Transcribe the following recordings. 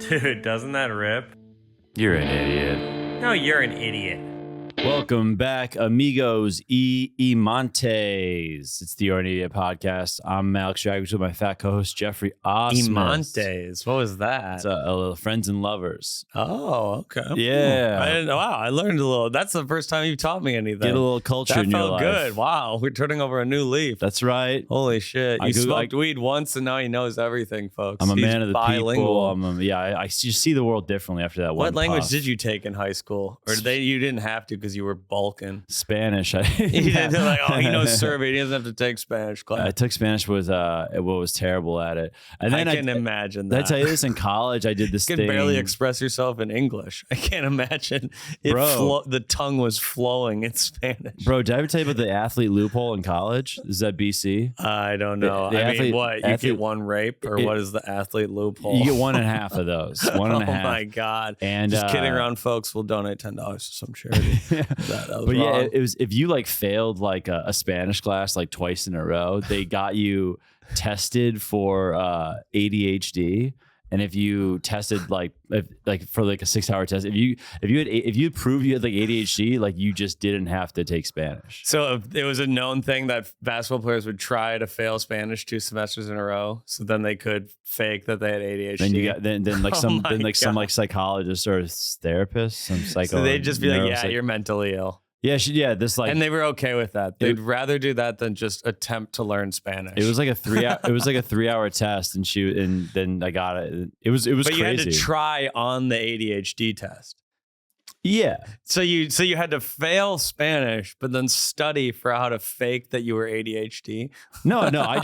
Dude, doesn't that rip? You're an idiot. No, you're an idiot. Welcome back, amigos y amantes. It's the You're an Idiot podcast. I'm Alex Drago with my fat co-host Jeffrey Osmus. Amantes. What was that? It's a little friends and lovers. Oh, okay. Yeah. I didn't know. Wow, I learned a little. That's the first time you taught me anything. Get a little culture that in your felt life. good. Wow, we're turning over a new leaf. That's right. Holy shit. You smoked weed once and now he knows everything, folks. I'm a He's man of the bilingual. people. I just see the world differently after that one What language puff. did you take in high school? Or you didn't have to because you were bulking? Spanish. You didn't like, oh, he knows Serbian. He doesn't have to take Spanish class. I took Spanish, was terrible at it. And then I can imagine that. Did I tell you this in college? I did this you thing. can barely express yourself in English. I can't imagine the tongue was flowing in Spanish. Bro, did I ever tell you about the athlete loophole in college? Is that BC? I don't know. You get one rape, or what is the athlete loophole? You get 1.5 of those. 1.5. Oh my god! And just kidding around, folks. We'll donate $10 to some charity. that was wrong. Yeah, it was if you like failed like a Spanish class like twice in a row, they got you tested for ADHD. And if you tested for like a 6-hour test, if you proved you had like ADHD, like you just didn't have to take Spanish. So it was a known thing that basketball players would try to fail Spanish 2 semesters in a row, so then they could fake that they had ADHD. Then some psychologist or therapist, some psycho. So they'd just be like, "Yeah, you're mentally ill." Yeah, and they were okay with that. They'd rather do that than just attempt to learn Spanish. It was like a 3-hour test, and then I got it. It was but crazy. You had to try on the ADHD test. Yeah. So you had to fail Spanish, but then study for how to fake that you were ADHD. No. I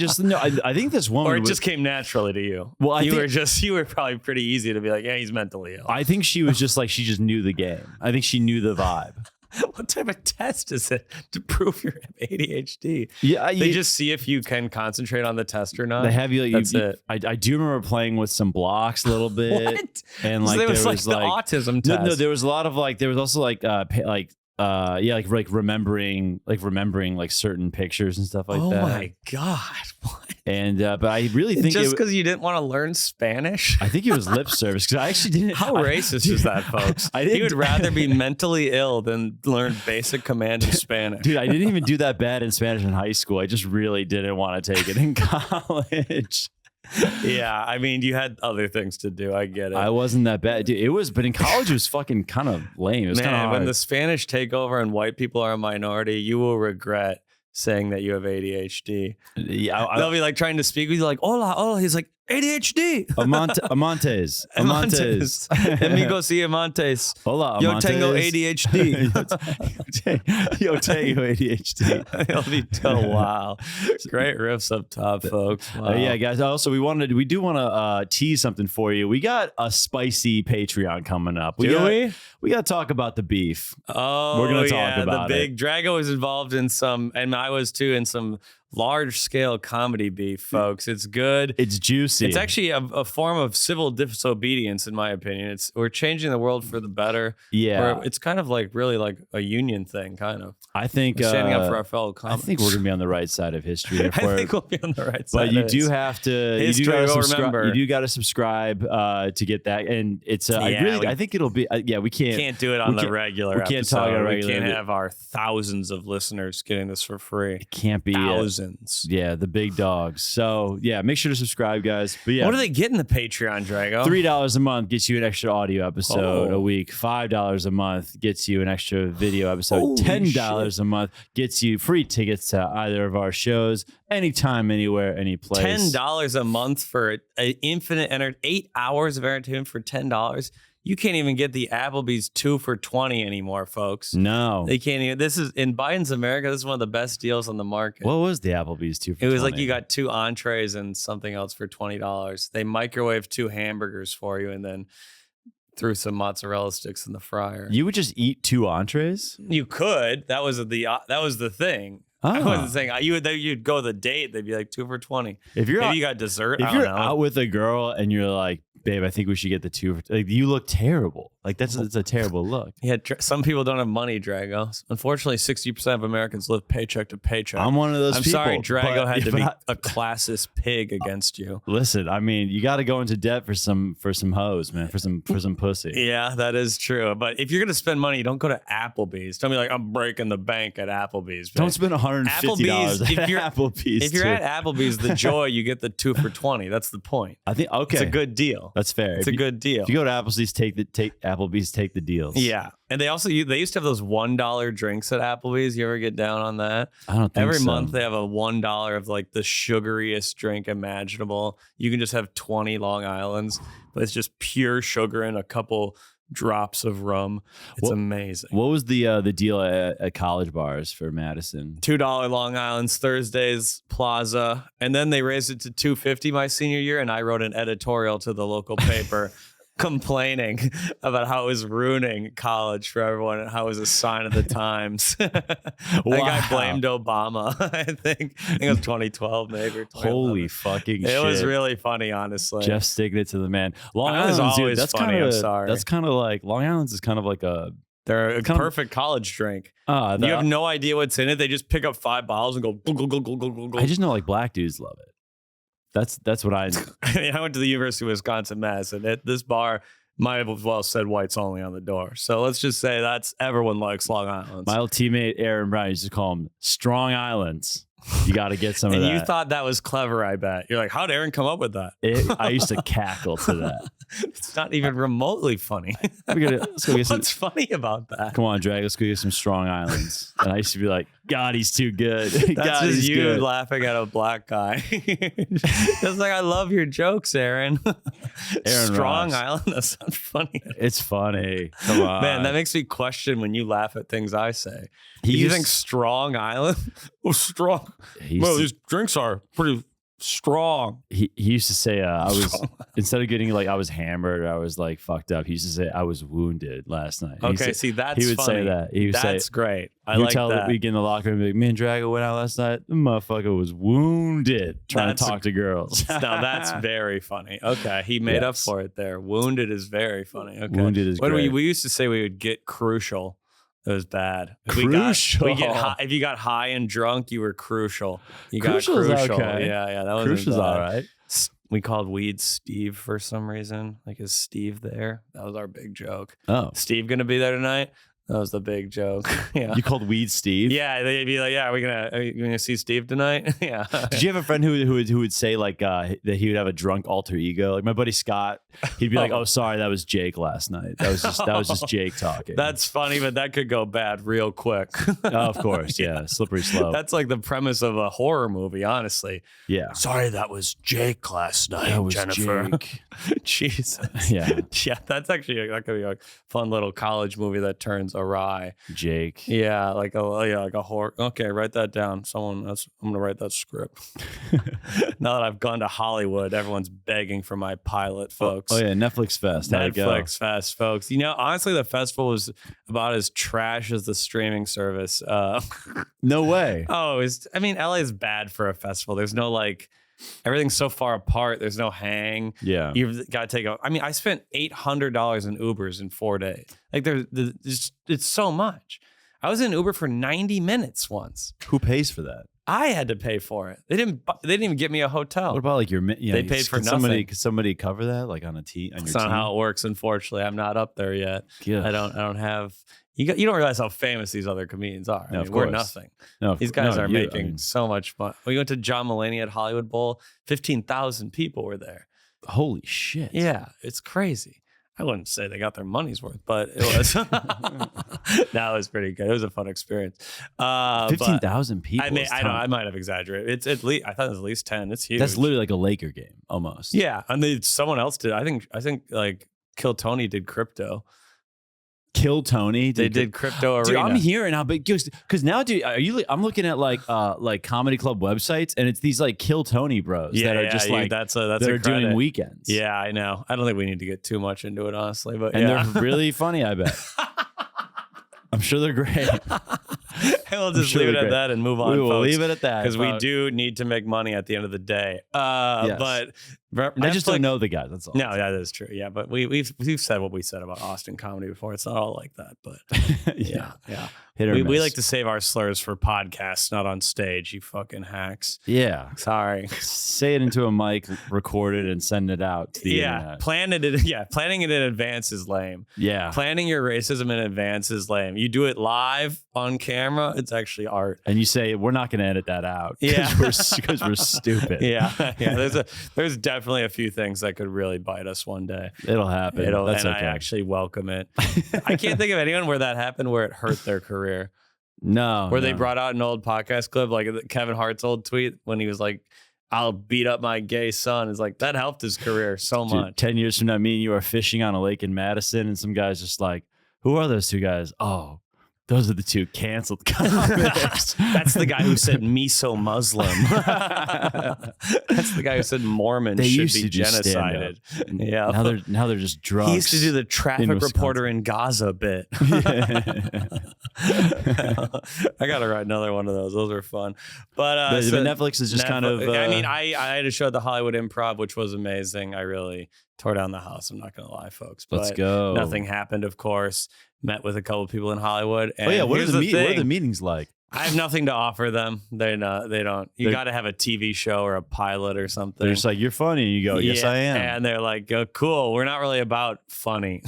think this woman, or it just came naturally to you. Well, you were probably pretty easy to be like, yeah, he's mentally ill. I think she was just like she just knew the game. I think she knew the vibe. What type of test is it to prove your ADHD? Yeah, they just see if you can concentrate on the test or not. They have you. That's it. I do remember playing with some blocks a little bit. What? And there was the autism test. No, there was a lot of there was also remembering like certain pictures and stuff like that. Oh my god! What? And but I really think just because you didn't want to learn Spanish, I think it was lip service because I actually didn't. How racist is that, folks? You would rather be mentally ill than learn basic command in Spanish. Dude, I didn't even do that bad in Spanish in high school. I just really didn't want to take it in college. Yeah, I mean, you had other things to do. I get it. I wasn't that bad. Dude, but in college, it was fucking kind of lame. It was kind of hard. When the Spanish take over and white people are a minority, you will regret saying that you have ADHD. Yeah, they'll be like trying to speak with you, like, hola. He's like, ADHD. Amantes. Amigos y amantes. Hola, Yo amantes. tengo ADHD. Yo tengo ADHD. Wow. Great riffs up top, folks. Wow. Yeah, guys. Also, we do want to tease something for you. We got a spicy Patreon coming up. We got to talk about the beef. Oh, we're going to talk about the big Drago is involved in some, and I was too, in some large scale comedy beef, folks. It's good. It's juicy. It's actually a form of civil disobedience, in my opinion. We're changing the world for the better. Yeah. It's kind of like really like a union thing, kind of. I think we're standing up for our fellow comics. I think we're gonna be on the right side of history. I think we'll be on the right side. But you do have to. You do got to subscribe to get that, and it's. I think it'll be. We can't do it on the regular. We can't episode. talk on regular. We can't have our thousands of listeners getting this for free. It can't be thousands. Yeah, the big dogs. So yeah, make sure to subscribe, guys. But yeah, what do they get in the Patreon, Drago? $3 a month gets you an extra audio episode a week. $5 a month gets you an extra video episode. Holy $10 a month gets you free tickets to either of our shows, anytime, anywhere, any place. $10 a month for an infinite 8 hours of entertainment for $10. You can't even get the Applebee's 2 for $20 anymore, folks. No. They can't even. This is in Biden's America. This is one of the best deals on the market. What was the Applebee's 2 for $20? It was like you got 2 entrees and something else for $20. They microwave 2 hamburgers for you and then threw some mozzarella sticks in the fryer. You would just eat 2 entrees? You could. That was the thing. I wasn't saying you'd go the date. They'd be like 2 for $20. If you got dessert, if you're out with a girl and you're like, babe, I think we should get the 2 for, like, you look terrible. Like it's a terrible look. Yeah, some people don't have money, Drago. Unfortunately, 60% of Americans live paycheck to paycheck. I'm one of those people. I'm sorry, Drago had to be a classist pig against you. Listen, I mean, you got to go into debt for some hoes, man, for some pussy. Yeah, that is true. But if you're gonna spend money, don't go to Applebee's. Don't be like, I'm breaking the bank at Applebee's. Don't spend $150 at Applebe's. If you're at Applebee's, the joy, you get the 2 for $20. That's the point. I think okay, it's a good deal. That's fair. It's a good deal. If you go to Applebee's, take the deals. Yeah, and they used to have those $1 drinks at Applebee's. You ever get down on that? I don't think Every so. month they have a $1 of like the sugariest drink imaginable. You can just have 20 Long Islands, but it's just pure sugar and a couple drops of rum. It's amazing. What was the deal at college bars for Madison? $2 Long Island's Thursdays Plaza, and then they raised it to $2.50 my senior year, and I wrote an editorial to the local paper complaining about how it was ruining college for everyone and how it was a sign of the times. I think I blamed Obama. I think it was 2012 maybe. Or Holy fucking shit. It was really funny, honestly. Geoff sticking it to the man. Long Island's Island's, always that's funny, kind of, I'm sorry. That's kind of like, Long Island's is kind of like they're a perfect college drink. You have no idea what's in it. They just pick up 5 bottles and go, go, go, go, go, go, go, go. I just know like black dudes love it. That's what I I went to the University of Wisconsin Madison. This bar might have well said whites only on the door. So let's just say everyone likes Long Island. My old teammate Aaron Brown used to call them Strong Islands. You got to get some of that. And you thought that was clever, I bet. You're like, how'd Aaron come up with that? I used to cackle to that. It's not even remotely funny. Let's go get some. What's funny about that? Come on, Drag. Let's go get some Strong Islands. And I used to be like, God, he's too good. That's God, just he's you good. laughing at a black guy. Just like, I love your jokes, Aaron. Strong rocks. Island? That's not funny. It's funny. Come on. Man, that makes me question when you laugh at things I say. You think Strong Island? Oh, strong. Well, these drinks are pretty strong. He used to say, I was, instead of getting like, I was hammered, I was like fucked up. He used to say, I was wounded last night. Okay, see, that's he would funny. say that. He would that's say, great. I he would like tell that. We get in the locker room and be like, me and Drago went out last night. The motherfucker was wounded trying to talk to girls. Now that's very funny. Okay, he made up for it there. Wounded is very funny. Okay, wounded is great. We used to say we would get crucial. It was bad. Crucial. If you got high and drunk, you were crucial. You Crucial's got crucial. okay. Yeah. That was Crucial's all right. We called weed Steve for some reason. Like, is Steve there? That was our big joke. Oh, Steve gonna be there tonight? That was the big joke. Yeah. You called weed Steve? Yeah, they'd be like, "Yeah, are you gonna see Steve tonight?" Yeah. Did you have a friend who would say like that he would have a drunk alter ego? Like my buddy Scott, he'd be like, "Oh, sorry, that was Jake last night. That was just Jake talking." That's funny, but that could go bad real quick. Oh, of course, yeah, slippery slope. That's like the premise of a horror movie, honestly. Yeah. Sorry, that was Jake last night, That was Jennifer. Jake. Jesus. Yeah. Yeah, that's actually that could be a fun little college movie that turns awry. Jake. Yeah, like a horror. Okay, write that down. I'm gonna write that script. Now that I've gone to Hollywood, everyone's begging for my pilot, folks. Oh yeah, Netflix Fest. How'd it go? Netflix Fest, folks. You know, honestly, the festival was about as trash as the streaming service. No way. LA is bad for a festival. There's no everything's so far apart. There's no hang. Yeah. You've got to take I spent $800 in Ubers in 4 days. Like it's so much. I was in Uber for 90 minutes once. Who pays for that? I had to pay for it. They didn't even get me a hotel. What about like your? They paid for nothing. Could somebody cover that like on your That's team? not how it works. Unfortunately, I'm not up there yet. Yeah. I don't have. You don't realize how famous these other comedians are. No, of We're course. nothing. No, These guys are making I mean, so much money. We went to John Mulaney at Hollywood Bowl. 15,000 people were there. holy shit. Yeah, it's crazy. I wouldn't say they got their money's worth, but it was. That was pretty good. It was a fun experience. 15,000 people. I might have exaggerated. It's at least. I thought it was at least 10. It's huge. That's literally like a Laker game almost. Yeah, and someone else did. I think like Kill Tony did crypto. Kill Tony. They did crypto arena. Dude, I'm hearing how big because now, dude, I'm looking at like comedy club websites and it's these like Kill Tony bros that are just like that's that are doing weekends. Yeah, I know. I don't think we need to get too much into it, honestly, but and they're really funny. I bet. I'm sure they're great. We'll just leave it at that and move on. We will leave it at that because we do need to make money at the end of the day. Yes. But I just don't know the guys. That's all. No, that is true. Yeah, but we've said what we said about Austin comedy before. It's not all like that, but yeah. We like to save our slurs for podcasts, not on stage. You fucking hacks. Yeah. Sorry. Say it into a mic, record it, and send it out to the internet. Planning it in advance is lame. Yeah. Planning your racism in advance is lame. You do it live on camera, it's actually art. And you say, we're not going to edit that out. Yeah. Because we're stupid. Yeah. There's definitely a few things that could really bite us one day. It'll happen. That's okay. I actually welcome it. I can't think of anyone where that happened where it hurt their career. No. Where they brought out an old podcast clip, like Kevin Hart's old tweet when he was like, I'll beat up my gay son. It's like, that helped his career so much. 10 years from now, me and you are fishing on a lake in Madison, and some guy's just like, who are those two guys? Oh, those are the two canceled comics. That's the guy who said me so Muslim. That's the guy who said Mormons should be genocided. Yeah. Now they're just drunks. He used to do the traffic reporter in Gaza bit. I gotta write another one of those. Those are fun. But Netflix is just kind of. I mean, I had a show at the Hollywood Improv, which was amazing. I really tore down the house. I'm not gonna lie, folks. But let's go. Nothing happened, of course. Met with a couple of people in Hollywood. And what are the meetings like? I have nothing to offer them. They don't. You got to have a TV show or a pilot or something. They're just like, you're funny. And you go, yes, I am. And they're like, cool. We're not really about funny.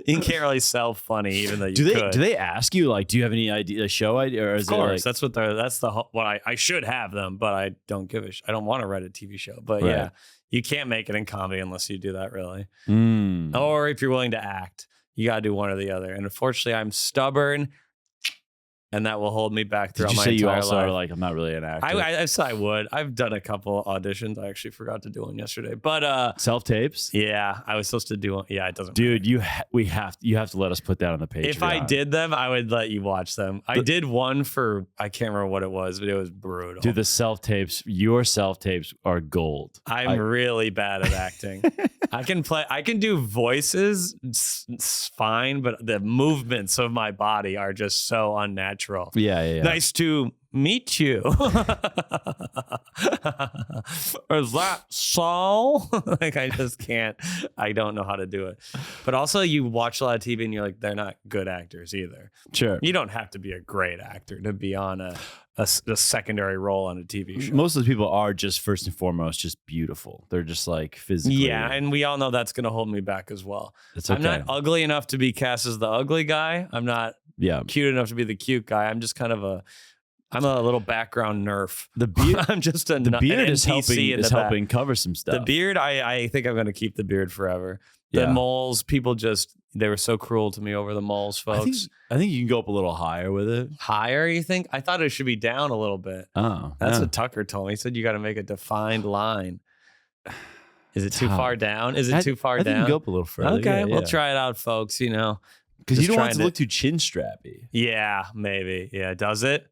You can't really sell funny, even though you could. Do they ask you, like, do you have any idea, a show idea? Or is of course. It like, that's what I should have them, but I don't give a I don't want to write a TV show. But right. Yeah, you can't make it in comedy unless you do that, really. Mm. Or if you're willing to act. You got to do one or the other. And unfortunately, I'm stubborn, and that will hold me back throughout my entire life. Did you say you also are like, I'm not really an actor? I said I would. I've done a couple auditions. I actually forgot to do one yesterday. But self-tapes? Yeah, I was supposed to do one. Yeah, it doesn't Dude, you have to let us put that on the Patreon. If I did them, I would let you watch them. I did one for, I can't remember what it was, but it was brutal. Dude, your self-tapes are gold. I'm really bad at acting. I can do voices, it's fine, but the movements of my body are just so unnatural. Yeah. Nice to meet you. Is that so? Like, I just can't. I don't know how to do it. But also, you watch a lot of TV and you're like, they're not good actors either. Sure. You don't have to be a great actor to be on a secondary role on a TV show. Most of the people are just first and foremost just beautiful. They're just like physically. Yeah, and we all know that's going to hold me back as well. Okay. I'm not ugly enough to be cast as the ugly guy. I'm not cute enough to be the cute guy. I'm just kind of I'm a little background nerf. The beard, I'm just the beard is helping cover some stuff. The beard, I think I'm going to keep the beard forever. The moles, people they were so cruel to me over the moles, folks. I think you can go up a little higher with it. Higher, you think? I thought it should be down a little bit. Oh, that's what Tucker told me. He said you got to make a defined line. Is it too far down? Is it too far down? I think you can go up a little further. Okay, we'll try it out, folks. Because you don't want it to look too chin strappy. Yeah, maybe. Yeah, does it?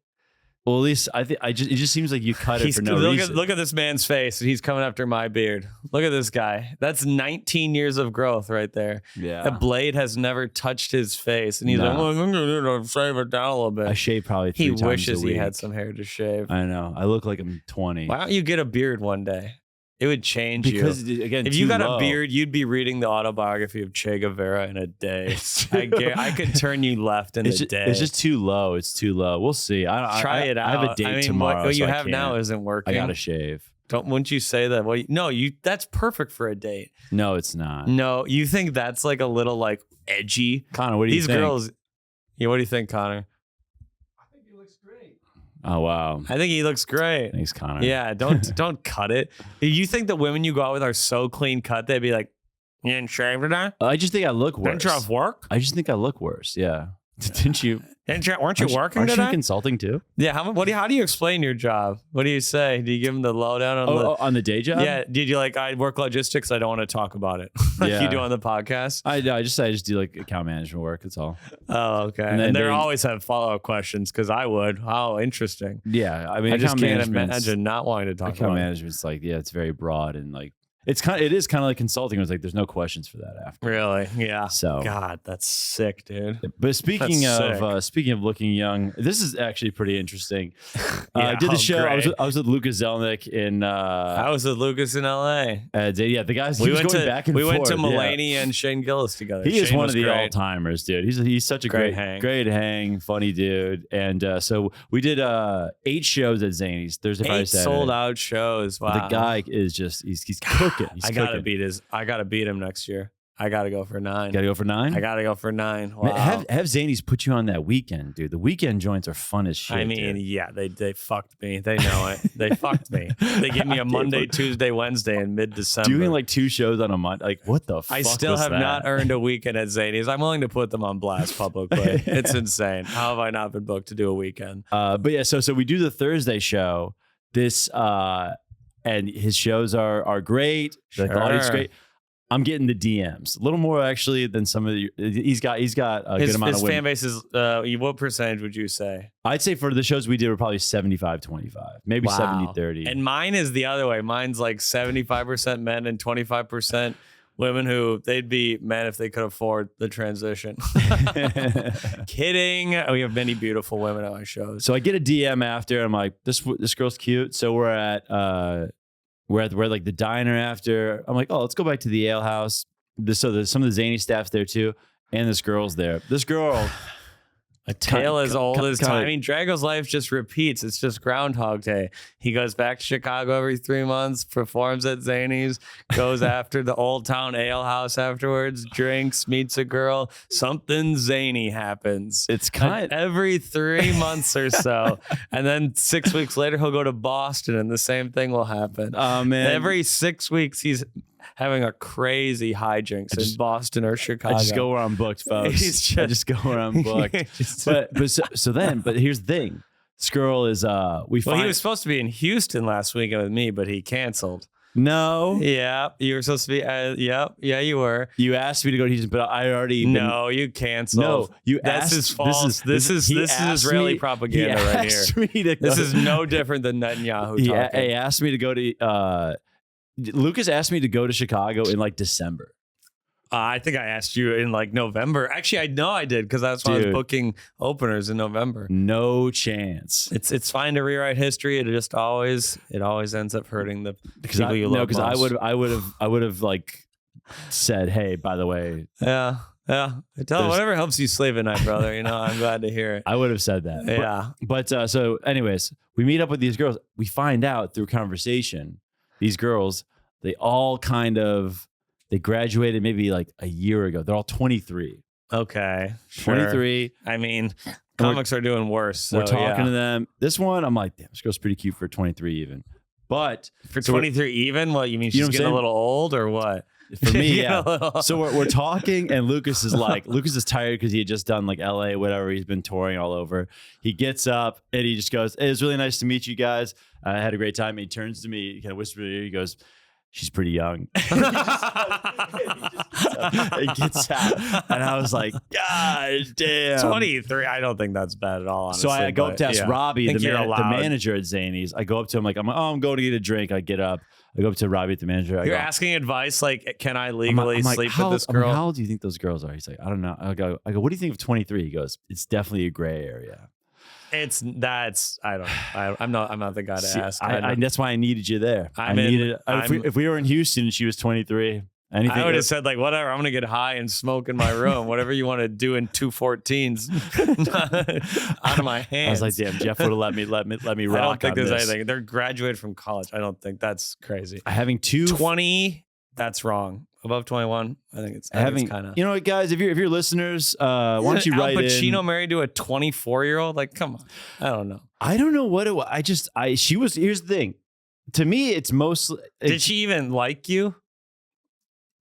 Well, at least it just seems like you cut it for no reason. Look at this man's face. He's coming after my beard. Look at this guy. That's 19 years of growth right there. Yeah. The blade has never touched his face. And he's like, well, I'm going to shave it down a little bit. I shave probably 3 times a week. He wishes he had some hair to shave. I know. I look like I'm 20. Why don't you get a beard one day? It would change because again, if you got a beard, you'd be reading the autobiography of Che Guevara in a day. I could turn you left in a day. It's just too low. It's too low. We'll see. Try it out. I have a date tomorrow. What you have now isn't working. I gotta shave. Wouldn't you say that? Well, no, that's perfect for a date. No, it's not. No, you think that's like a little like edgy? Connor, what do you think? These girls. Yeah, what do you think, Connor? Oh wow! I think he looks great. Thanks, Connor. Yeah, don't cut it. You think the women you go out with are so clean cut? They'd be like, "You didn't shave today?" I just think I look worse. Didn't you have work? I just think I look worse. Yeah. Didn't you? Weren't you working today? Aren't you consulting too? Yeah. How do you explain your job? What do you say? Do you give them the lowdown on the day job? Yeah. Did you like, I work logistics. I don't want to talk about it. Like you do on the podcast. I just do like account management work. That's all. Oh, okay. And they always have follow-up questions because I would. How interesting. Yeah. I mean, I just can't imagine not wanting to talk about it. Account management's like, it's very broad and like It is kind of like consulting. It was like, there's no questions for that after. Really? Yeah. So God, that's sick, dude. But speaking of looking young, this is actually pretty interesting. I did the show. I was with Lucas Zelnick in. I was with Lucas in L.A. Yeah, the guys. We went to forth. Mulaney and Shane Gillis together. He is Shane one of the great. all timers, dude. He's such a great hang, funny dude. And so we did 8 shows at Zany's Thursday, Friday, 8 Saturday. sold out shows. Wow. The guy is just he's cooking. I gotta beat him next year. I gotta go for 9. Gotta go for 9? I gotta go for 9. Wow. Man, have Zany's put you on that weekend, dude. The weekend joints are fun as shit. I mean, dude. yeah, they fucked me. They know it. They fucked me. They give me a Monday, Tuesday, Wednesday in mid-December. Doing like 2 shows on a month. Like, what the fuck? I still have not earned a weekend at Zany's. I'm willing to put them on blast publicly. It's insane. How have I not been booked to do a weekend? But yeah, so we do the Thursday show. And his shows are great. Sure. The audience is great. I'm getting the DMs a little more actually than some of the. He's got a good amount of his fan base is. What percentage would you say? I'd say for the shows we did were probably 75-25, maybe 70-30. And mine is the other way. Mine's like 75% men and 25% women who they'd be men if they could afford the transition. Kidding. We have many beautiful women at my shows. So I get a DM after. And I'm like, this girl's cute. So we're at like the diner after. I'm like, oh, let's go back to the ale house. So there's some of the Zany staff's there too, and this girl's there. This girl, a tale as old as time. I mean, Drago's life just repeats. It's just Groundhog Day. He goes back to Chicago every 3 months, performs at Zany's, goes after the Old Town Ale House afterwards, drinks, meets a girl. Something zany happens. It's kind every 3 months or so. And then 6 weeks later, he'll go to Boston and the same thing will happen. Oh, man. Every 6 weeks, he's having a crazy hijinks in Boston or Chicago. I just go where I'm booked, folks. I just go where I'm booked. but here's the thing. This girl is he was supposed to be in Houston last weekend with me, but he canceled. No. Yeah, you were supposed to be. Yeah, you were. You asked me to go to Houston, but I already. No, you canceled. No, you That's asked. his fault. This is Israeli propaganda right here. This is no different than Netanyahu talking. He asked me to go to. Lucas asked me to go to Chicago in like December. I think I asked you in like November. Actually, I know I did because that's when I was booking openers in November. No chance. It's fine to rewrite history. It always ends up hurting the people you love. No, because I would have like said, hey, by the way. Yeah. Whatever helps you sleep at night, brother. You know, I'm glad to hear it. I would have said that. Yeah. But so anyways, we meet up with these girls. We find out through conversation, these girls, they all they graduated maybe like a year ago. They're all 23. Okay. 23. I mean, comics are doing worse. So, we're talking to them. This one, I'm like, damn, this girl's pretty cute for 23 even. But for 23 even? What, you mean she's getting a little old or what? For me, yeah. So we're talking, and Lucas is tired because he had just done like LA, whatever. He's been touring all over. He gets up and he just goes, "Hey, it was really nice to meet you guys. I had a great time." And he turns to me, he kind of whispers, he goes, "She's pretty young." He gets out, and I was like, "God damn." 23. I don't think that's bad at all. Honestly, so I go up to ask Robbie, the manager at Zany's. I go up to him like, I'm going to get a drink. I get up. I go up to Robbie, the manager. You're asking advice like, can I legally sleep with this girl? How old do you think those girls are? He's like, I don't know. I go, what do you think of 23? He goes, it's definitely a gray area. I'm not the guy to ask. That's why I needed you there. If we were in Houston and she was 23, I would have said like, whatever, I'm going to get high and smoke in my room. Whatever you want to do in 214s out of my hands. I was like, damn, Geoff would have let me rock. I don't think there's anything. They're graduated from college. I don't think that's crazy. Having 20, that's wrong. Above 21, I think it's kind of. You know what, guys? If you're listeners, why don't you write Al Pacino married to a 24-year-old? Like, come on. I don't know. I don't know what it was. Here's the thing. To me, it's mostly. Did she even like you?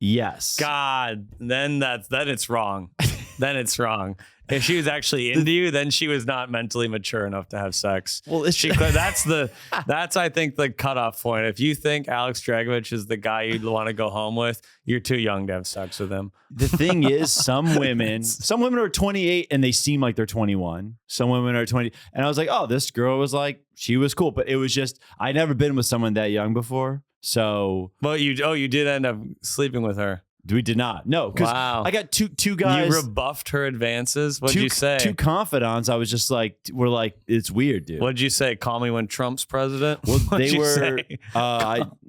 Yes. God, then it's wrong. Then it's wrong. If she was actually into you, then she was not mentally mature enough to have sex. Well, that's I think the cutoff point. If you think Alex Dragovich is the guy you'd want to go home with, you're too young to have sex with him. The thing is, some women are 28 and they seem like they're 21. Some women are 20, and I was like, oh, this girl was like, she was cool, but it was just I'd never been with someone that young before. So, But you did end up sleeping with her. we did not. No, because Wow. I got two guys. You rebuffed her advances. What'd you say? Two confidants. I was just like, we're like, it's weird, dude. What'd you say? Call me when Trump's president. Well, What'd they you were, say?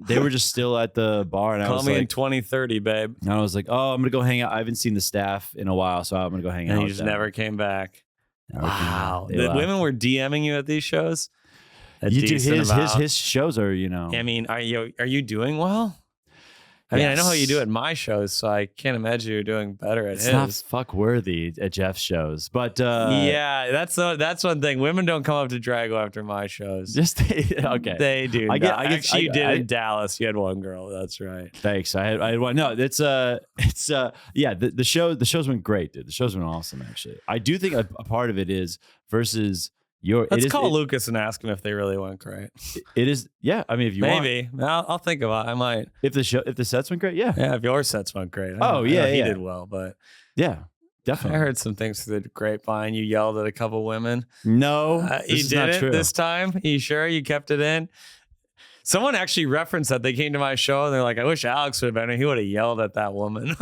they were just still at the bar, and I Call was me in like, 2030, babe. and I was like, oh, I'm gonna go hang out. I haven't seen the staff in a while, so I'm gonna go hang out. And you with just them. never came back. Never came back. Wow. They The left. women were DMing you at these shows? You do his shows are, you know. I mean, are you doing well? I mean, I know how you do at my shows, so I can't imagine you're doing better at It's his. not fuck worthy at Geoff's shows, but Yeah, that's one thing. Women don't come up to Drago after my shows. just okay. They do. I guess- Actually, you did I- in Dallas. You had one girl. That's right. Thanks. I had one. No, it's yeah. The shows went great, dude. The shows went awesome. Actually, I do think a part of it is versus your. Let's call Lucas and ask him if they really went great. It is. Yeah. I mean, if you want, Maybe. I'll think about it. I might. if the sets went great, yeah. Yeah, if your sets went great. Oh, I know he yeah. did well, but Yeah, I definitely. heard some things through the grapevine. You yelled at a couple women. No, You this is not didn't true. this time? You sure you kept it in? Someone actually referenced that. They came to my show and they're like, I wish Alex would have been here. He would have yelled at that woman.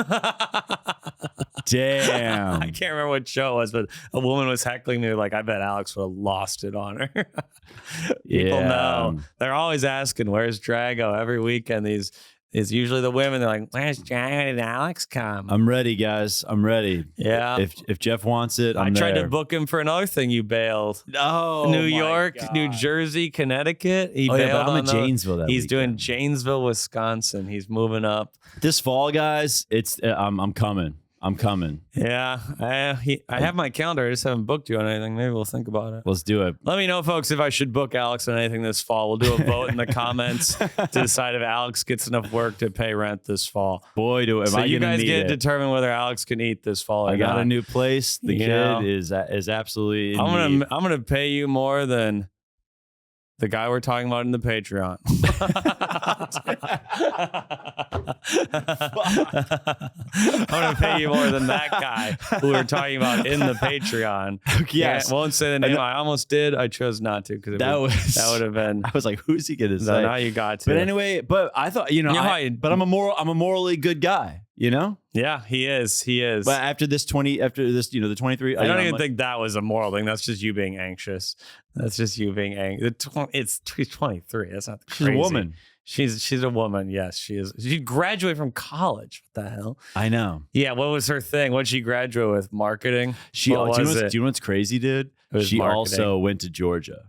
Damn. I can't remember what show it was, but a woman was heckling me like, I bet Alex would have lost it on her. People Yeah. know. They're always asking, where's Drago? Every weekend, these is usually the women. They're like, where's Drago? Did Alex come? I'm ready, guys. I'm ready. Yeah. If Geoff wants it, I I'm tried there. to book him for another thing. You bailed. Oh, New my York, God. New Jersey, Connecticut. He Oh, yeah, bailed but I'm on in those. Janesville that He's doing weekend. Janesville, Wisconsin. He's moving up. This fall, guys. It's I'm coming. I'm coming. Yeah, I have my calendar. I just haven't booked you on anything. Maybe we'll think about it. Let's do it. Let me know, folks, if I should book Alex on anything this fall. We'll do a vote in the comments to decide if Alex gets enough work to pay rent this fall. Boy, am So I you gonna guys need get to it. determine whether Alex can eat this fall or I got not. a new place. The You kid know. is absolutely. In I'm need. gonna pay you more than the guy we're talking about in the Patreon. I'm gonna pay you more than that guy who we're talking about in the Patreon. Yes. Yeah, won't say the name. I almost did. I chose not to because that would have been. I was like, who's he gonna So say? now you got to. But anyway, I thought You know how but I'm a morally good guy. You know. Yeah, he is. He is. But after this the 23. I don't even think that was a moral thing. That's just you being anxious. That's just you being angry. It's 23. That's not crazy. She's a woman. She's a woman. Yes, she is. She graduated from college. What the hell? I know. Yeah. What was her thing? What did she graduate with? Marketing. She. What Do was you it? know what's crazy, dude? was She marketing. also went to Georgia.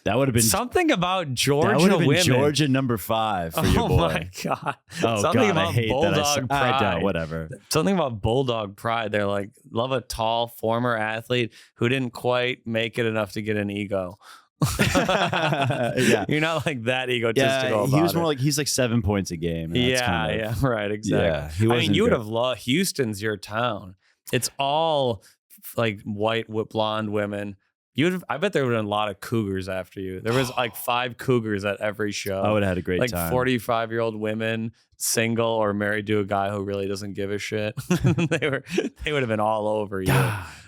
That would have been Something about Georgia That would have been women. Georgia number 5 for your Oh boy. my god! Oh Something God, about I hate bulldog that. I pride. don't. Whatever. Something about bulldog pride. They're like love a tall former athlete who didn't quite make it enough to get an ego. Yeah. You're not like that Yeah, egotistical. he about was more it. like he's like 7 points a game. and that's kind of- Yeah, right, exactly. Yeah, he I mean, wasn't you would good. have loved Houston's your town. It's all like white blonde women. I bet there would have been a lot of cougars after you. There was like 5 cougars at every show. I would have had a great like time. 45-year-old women, single or married to a guy who really doesn't give a shit. they would have been all over you.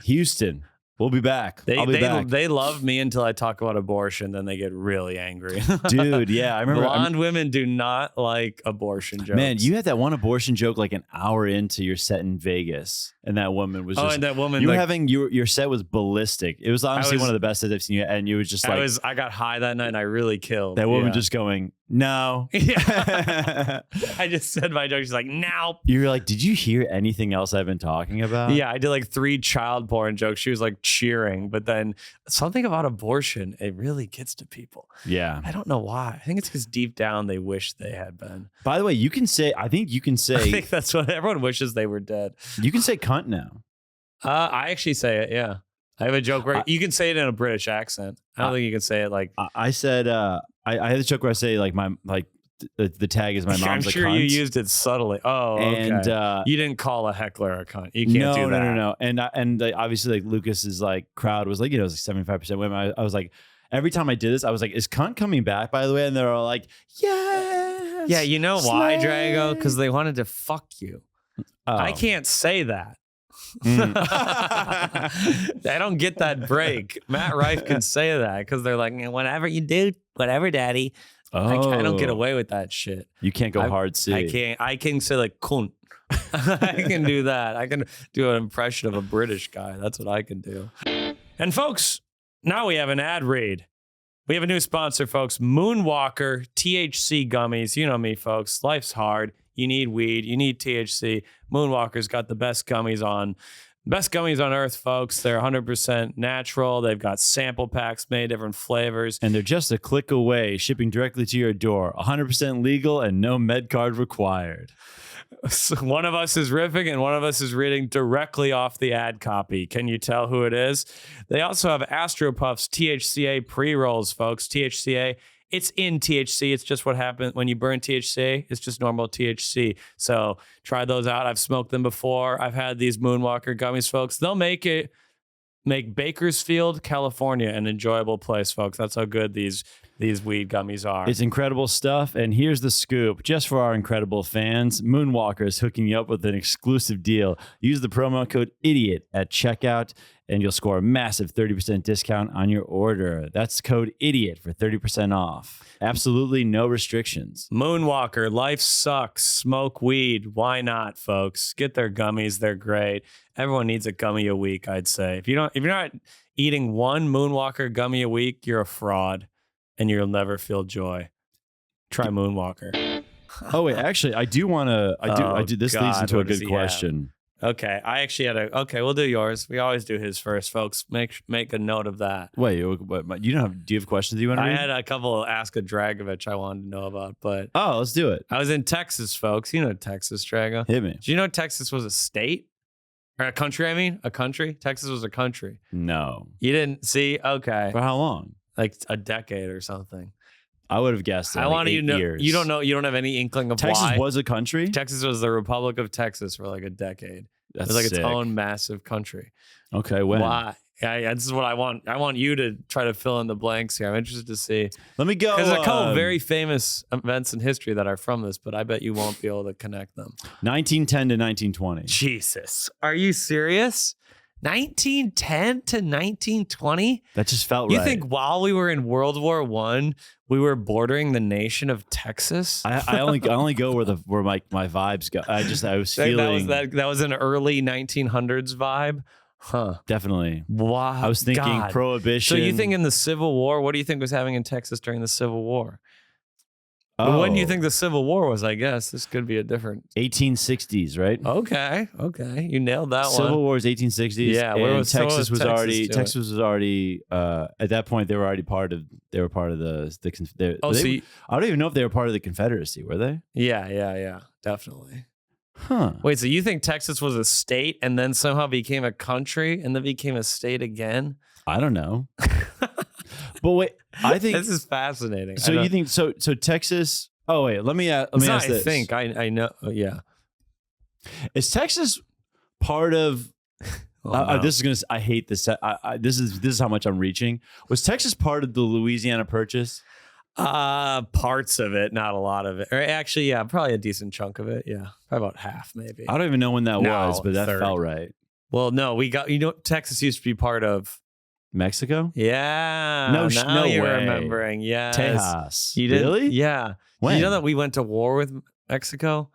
Houston, we'll be back. I'll be back. They love me until I talk about abortion. Then they get really angry. Dude, yeah, I remember. Blonde women do not like abortion jokes. Man, you had that one abortion joke like an hour into your set in Vegas, and that woman was just. and that woman. You were like, having your set was ballistic. It was honestly was- one of the best sets I've seen you, and you was just like I got high that night and I really killed. that woman Yeah. just going no. Yeah. I just said my joke. She's like, no. You're like, did you hear anything else I've been talking about? Yeah, I did like 3 child porn jokes. She was like cheering, but then something about abortion, it really gets to people. Yeah. I don't know why. I think it's because deep down they wish they had been. By the way, you can say. I think you can I say. think that's what everyone wishes they were dead. You can say cunt now. I actually say it. Yeah, I have a joke where you can say it in a British accent. I don't think you can say it like. I said. I had a joke where I say like the tag is my mom's I'm a sure cunt. you used it subtly. Oh, okay. And you didn't call a heckler a cunt. You can't do that. No. And obviously, like Lucas's like crowd was like, it was like 75% women. I was like, every time I did this, I was like, is cunt coming back? By the way, and they're all like, yes. Yeah, you know why, slay. Drago? Because they wanted to fuck you. Oh. I can't say that. Mm. I don't get that break. Matt Rife can say that because they're like, whatever you do, whatever, daddy. I don't get Oh. away with that shit. You can't go hard C. I can say like cunt. I can do that. I can do an impression of a British guy. That's what I can do. And folks, now we have an ad read. We have a new sponsor, folks. Moonwalker THC gummies. You know me, folks. Life's hard. You need weed. You need THC. Moonwalker's got the best gummies on earth, folks. They're 100% natural. They've got sample packs made, different flavors. And they're just a click away, shipping directly to your door. 100% legal and no med card required. So one of us is riffing and one of us is reading directly off the ad copy. Can you tell who it is? They also have Astro Puffs THCA pre-rolls, folks. THCA, it's in THC. It's just what happens when you burn THC. It's just normal THC. So try those out. I've smoked them before. I've had these Moonwalker gummies, folks. They'll make Bakersfield, California, an enjoyable place, folks. That's how good these weed gummies are. It's incredible stuff. And here's the scoop. Just for our incredible fans, Moonwalker is hooking you up with an exclusive deal. Use the promo code IDIOT at checkout, and you'll score a massive 30% discount on your order. That's code IDIOT for 30% off. Absolutely no restrictions. Moonwalker, life sucks. Smoke weed. Why not, folks? Get their gummies. They're great. Everyone needs a gummy a week, I'd say. If you're not eating one Moonwalker gummy a week, you're a fraud. And you'll never feel joy. Try Moonwalker. Oh wait, actually, I do want to. This leads into a good question. Okay, I actually had okay, we'll do yours. We always do his first, folks. Make a note of that. Wait, you don't have? Do you have questions you want to read? I had a couple of Ask a Dragovich I wanted to know about, but let's do it. I was in Texas, folks. You know Texas, Drago. Hit me. Did you know Texas was a state? Or a country, I mean? A country? Texas was a country. No. You didn't see? Okay. For how long? Like a decade or something. I would have guessed. I wanted you to know. Years. You don't know. You don't have any inkling of Texas why. was a country? Texas was the Republic of Texas for like a decade. That's it was like sick. its own massive country. Okay, when? Why? This is what I want. I want you to try to fill in the blanks here. I'm interested to see. Let me go. Because there's a couple very famous events in history that are from this, but I bet you won't be able to connect them. 1910 to 1920. Jesus. Are you serious? 1910 to 1920? That just felt right. You think while we were in World War I, we were bordering the nation of Texas? I only go where my vibes go. I was feeling that was an early 1900s vibe. Huh. Definitely. Wow. I was thinking prohibition. So you think in the Civil War, what do you think was happening in Texas during the Civil War? Well, when do you think the Civil War was, I guess? This could be a different... 1860s, right? Okay. You nailed that one. Civil War is 1860s. Yeah. And Texas was already... at that point, they were part of the... I don't even know if they were part of the Confederacy, were they? Yeah. Definitely. Huh. Wait, so you think Texas was a state and then somehow became a country and then became a state again? I don't know. But wait, I think this is fascinating. So you think so Texas? Oh wait, let me ask this. I think I know. Yeah, is Texas part of? No. This is gonna. I hate this. This is how much I'm reaching. Was Texas part of the Louisiana Purchase? Parts of it, not a lot of it. Or actually, yeah, probably a decent chunk of it. Yeah, probably about half, maybe. I don't even know when that was, but that felt right. Well, no, we got. Texas used to be part of. Mexico? Yeah. No you're way. Remembering. Yes. Tejas. You did? Really? Yeah. When? You know that we went to war with Mexico?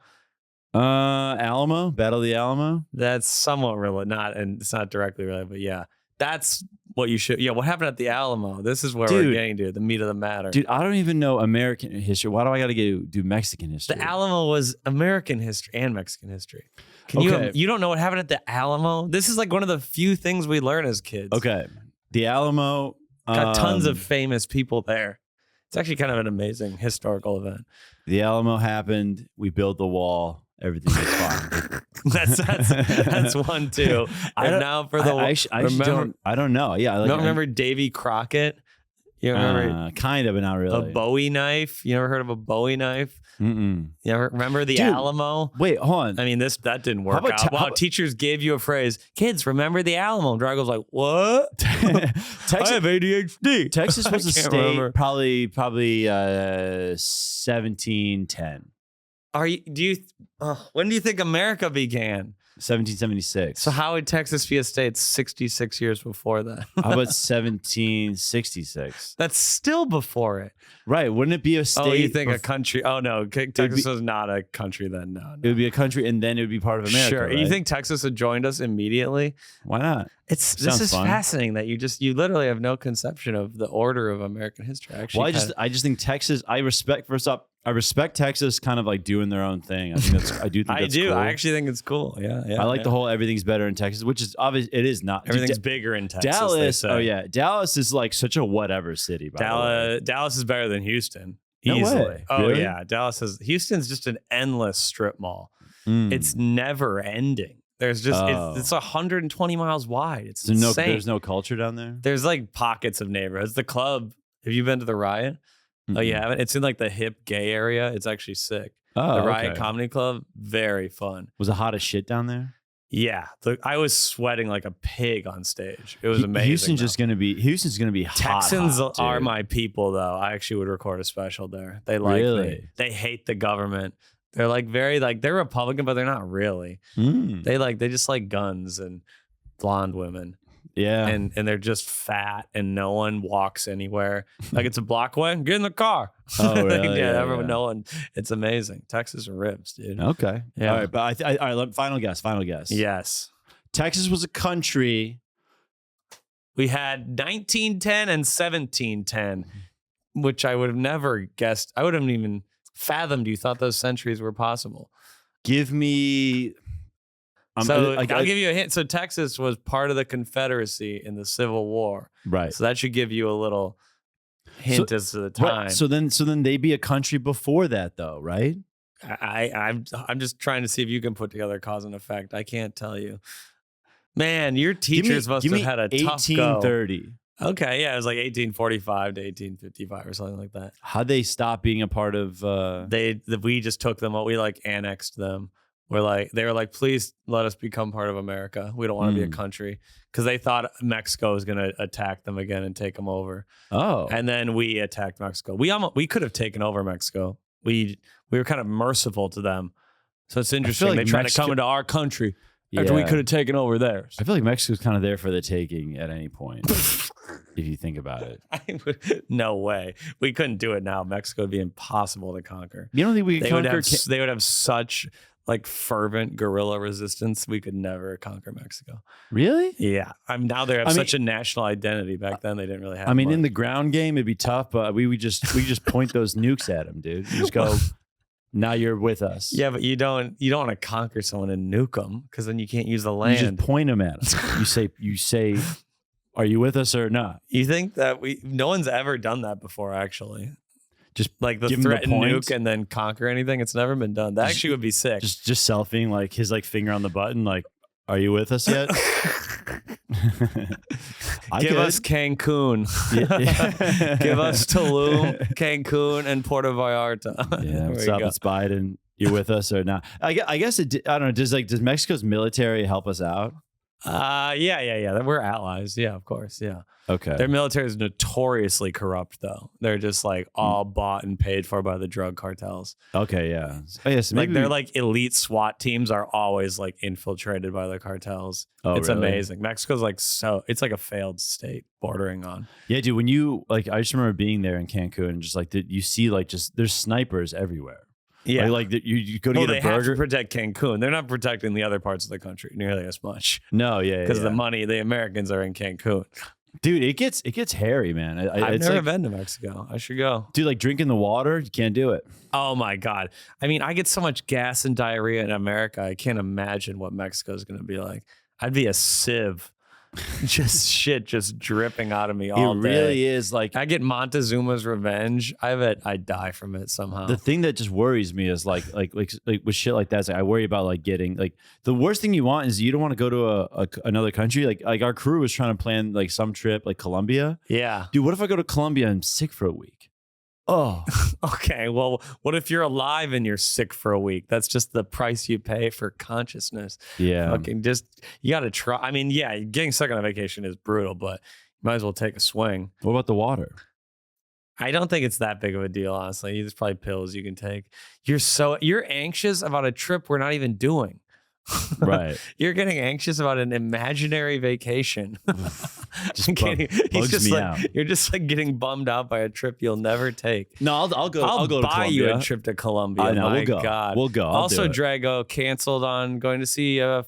Alamo? Battle of the Alamo? That's somewhat related. And it's not directly related, but yeah. That's what you should. Yeah. What happened at the Alamo? This is where we're getting to, the meat of the matter. Dude, I don't even know American history. Why do I got to do Mexican history? The Alamo was American history and Mexican history. You don't know what happened at the Alamo? This is like one of the few things we learn as kids. Okay. The Alamo got tons of famous people there. It's actually kind of an amazing historical event. The Alamo happened. We built the wall. Everything was fine. that's one too. I don't know. Yeah, remember Davy Crockett? You remember kind of, but not really. A Bowie knife. You never heard of a Bowie knife? Mm-mm. You ever remember the Alamo? Wait, hold on. I mean, that didn't work out. Teachers gave you a phrase. Kids, remember the Alamo. Drago's like, what? Texas, I have ADHD. Texas was a state. Remember. Probably 1710. When do you think America began? 1776. So how would Texas be a state 66 years before that? How about 1766? That's still before it. Right. Wouldn't it be a state? Oh, you think a country? Oh, no. Texas was not a country then. No. It would be a country and then it would be part of America. Sure. Right? You think Texas had joined us immediately? Why not? This Sounds is fun. fascinating that you literally have no conception of the order of American history. Actually, Well, I just think Texas, I respect Texas kind of like doing their own thing. I think that's cool. I actually think it's cool. Yeah. I like the whole everything's better in Texas, which is obvious. It is not. Everything's bigger in Texas. Dallas. Oh yeah, Dallas is like such a whatever city. By the way. Dallas is better than Houston. No easily. way. Oh Really? yeah, Houston's just an endless strip mall. Mm. It's never ending. There's just it's 120 miles wide. It's insane. There's no culture down there. There's like pockets of neighborhoods. The club. Have you been to the Riot? Mm-mm. Oh, you haven't? It's in like the hip gay area. It's actually sick. Oh, The Riot okay. Comedy Club, very fun. Was it hot as shit down there? Yeah, I was sweating like a pig on stage. It was amazing. Houston's gonna be hot. Texans hot, are dude. my people, though. I actually would record a special there. They like me. Really? They hate the government. They're like they're Republican, but they're not really. Mm. They just like guns and blonde women. Yeah. And they're just fat and no one walks anywhere. Like it's a block away. Get in the car. Oh, really? yeah, Yeah, everyone, yeah. no one. It's amazing. Texas ribs, dude. Okay. Yeah. All right. But all right. Final guess. Yes. Texas was a country. We had 1910 and 1710, which I would have never guessed. I would have even fathomed you thought those centuries were possible. Give me. I'll give you a hint. So Texas was part of the Confederacy in the Civil War. Right. So that should give you a little hint as to the time. Right. So then they'd be a country before that, though, right? I'm just trying to see if you can put together cause and effect. I can't tell you. Man, your teachers must have had a tough go. 1830. Okay, yeah, it was like 1845 to 1855 or something like that. How'd they stop being a part of? We just took them. We like annexed them. They were like, please let us become part of America. We don't want to be a country because they thought Mexico was going to attack them again and take them over. Oh, And then we attacked Mexico. We could have taken over Mexico. We were kind of merciful to them. So it's interesting. like They tried to come into our country after we could have taken over theirs. I feel like Mexico's kind of there for the taking at any point, if you think about it. No way. We couldn't do it now. Mexico would be impossible to conquer. You don't think we could conquer? They would have such like fervent guerrilla resistance. We could never conquer Mexico. Really? Yeah. Now they have such a national identity. Back then they didn't really have. In much. the ground game, it'd be tough, but we just point those nukes at them, dude. You just go. Now you're with us. Yeah, but you don't want to conquer someone and nuke them because then you can't use the land. You just point them at them. You say, are you with us or not? You think that no one's ever done that before, actually. Just like the give threat him the and point. nuke and then conquer anything. It's never been done. That actually would be sick. Just selfieing like his like finger on the button. Like, are you with us yet? Give us Cancun. Give us Tulum, Cancun, and Puerto Vallarta. Yeah, what's up? It's Biden. You with us or not? I guess I don't know. Does Mexico's military help us out? Yeah. We're allies. Yeah, of course. Yeah. Okay. Their military is notoriously corrupt, though. They're just like all bought and paid for by the drug cartels. Okay. Yeah. Oh, yes. Like their like elite SWAT teams are always like infiltrated by the cartels. Oh, it's really? amazing. Mexico's like it's like a failed state bordering on. Yeah, dude. When you like, I just remember being there in Cancun and just like you see like there's snipers everywhere. Yeah, like you go to get a they have burger. to protect Cancun. They're not protecting the other parts of the country nearly as much. No, yeah, because the money, the Americans are in Cancun. Dude, it gets hairy, man. I've never been to Mexico. I should go. Dude, like drinking the water, you can't do it. Oh my God. I mean, I get so much gas and diarrhea in America. I can't imagine what Mexico is going to be like. I'd be a sieve. just dripping out of me all day. It really is like I get Montezuma's revenge. I bet I'd die from it somehow. The thing that just worries me is like with shit like that. Is like I worry about like getting like the worst thing you want is you don't want to go to another country. Like our crew was trying to plan like some trip like Colombia. Yeah, dude. What if I go to Colombia and I'm sick for a week? Oh, okay. Well, what if you're alive and you're sick for a week? That's just the price you pay for consciousness. Yeah. Fucking you got to try. I mean, yeah, getting stuck on a vacation is brutal, but you might as well take a swing. What about the water? I don't think it's that big of a deal, honestly. There's probably pills you can take. You're anxious about a trip we're not even doing. Right. You're getting anxious about an imaginary vacation. Just He's bugs just me like, out. you're just like getting bummed out by a trip you'll never take. No, I'll go. I'll go to buy Colombia. you a trip to Colombia. I know. My We'll go. God. We'll go. I'll Also, do it. Drago canceled on going to see or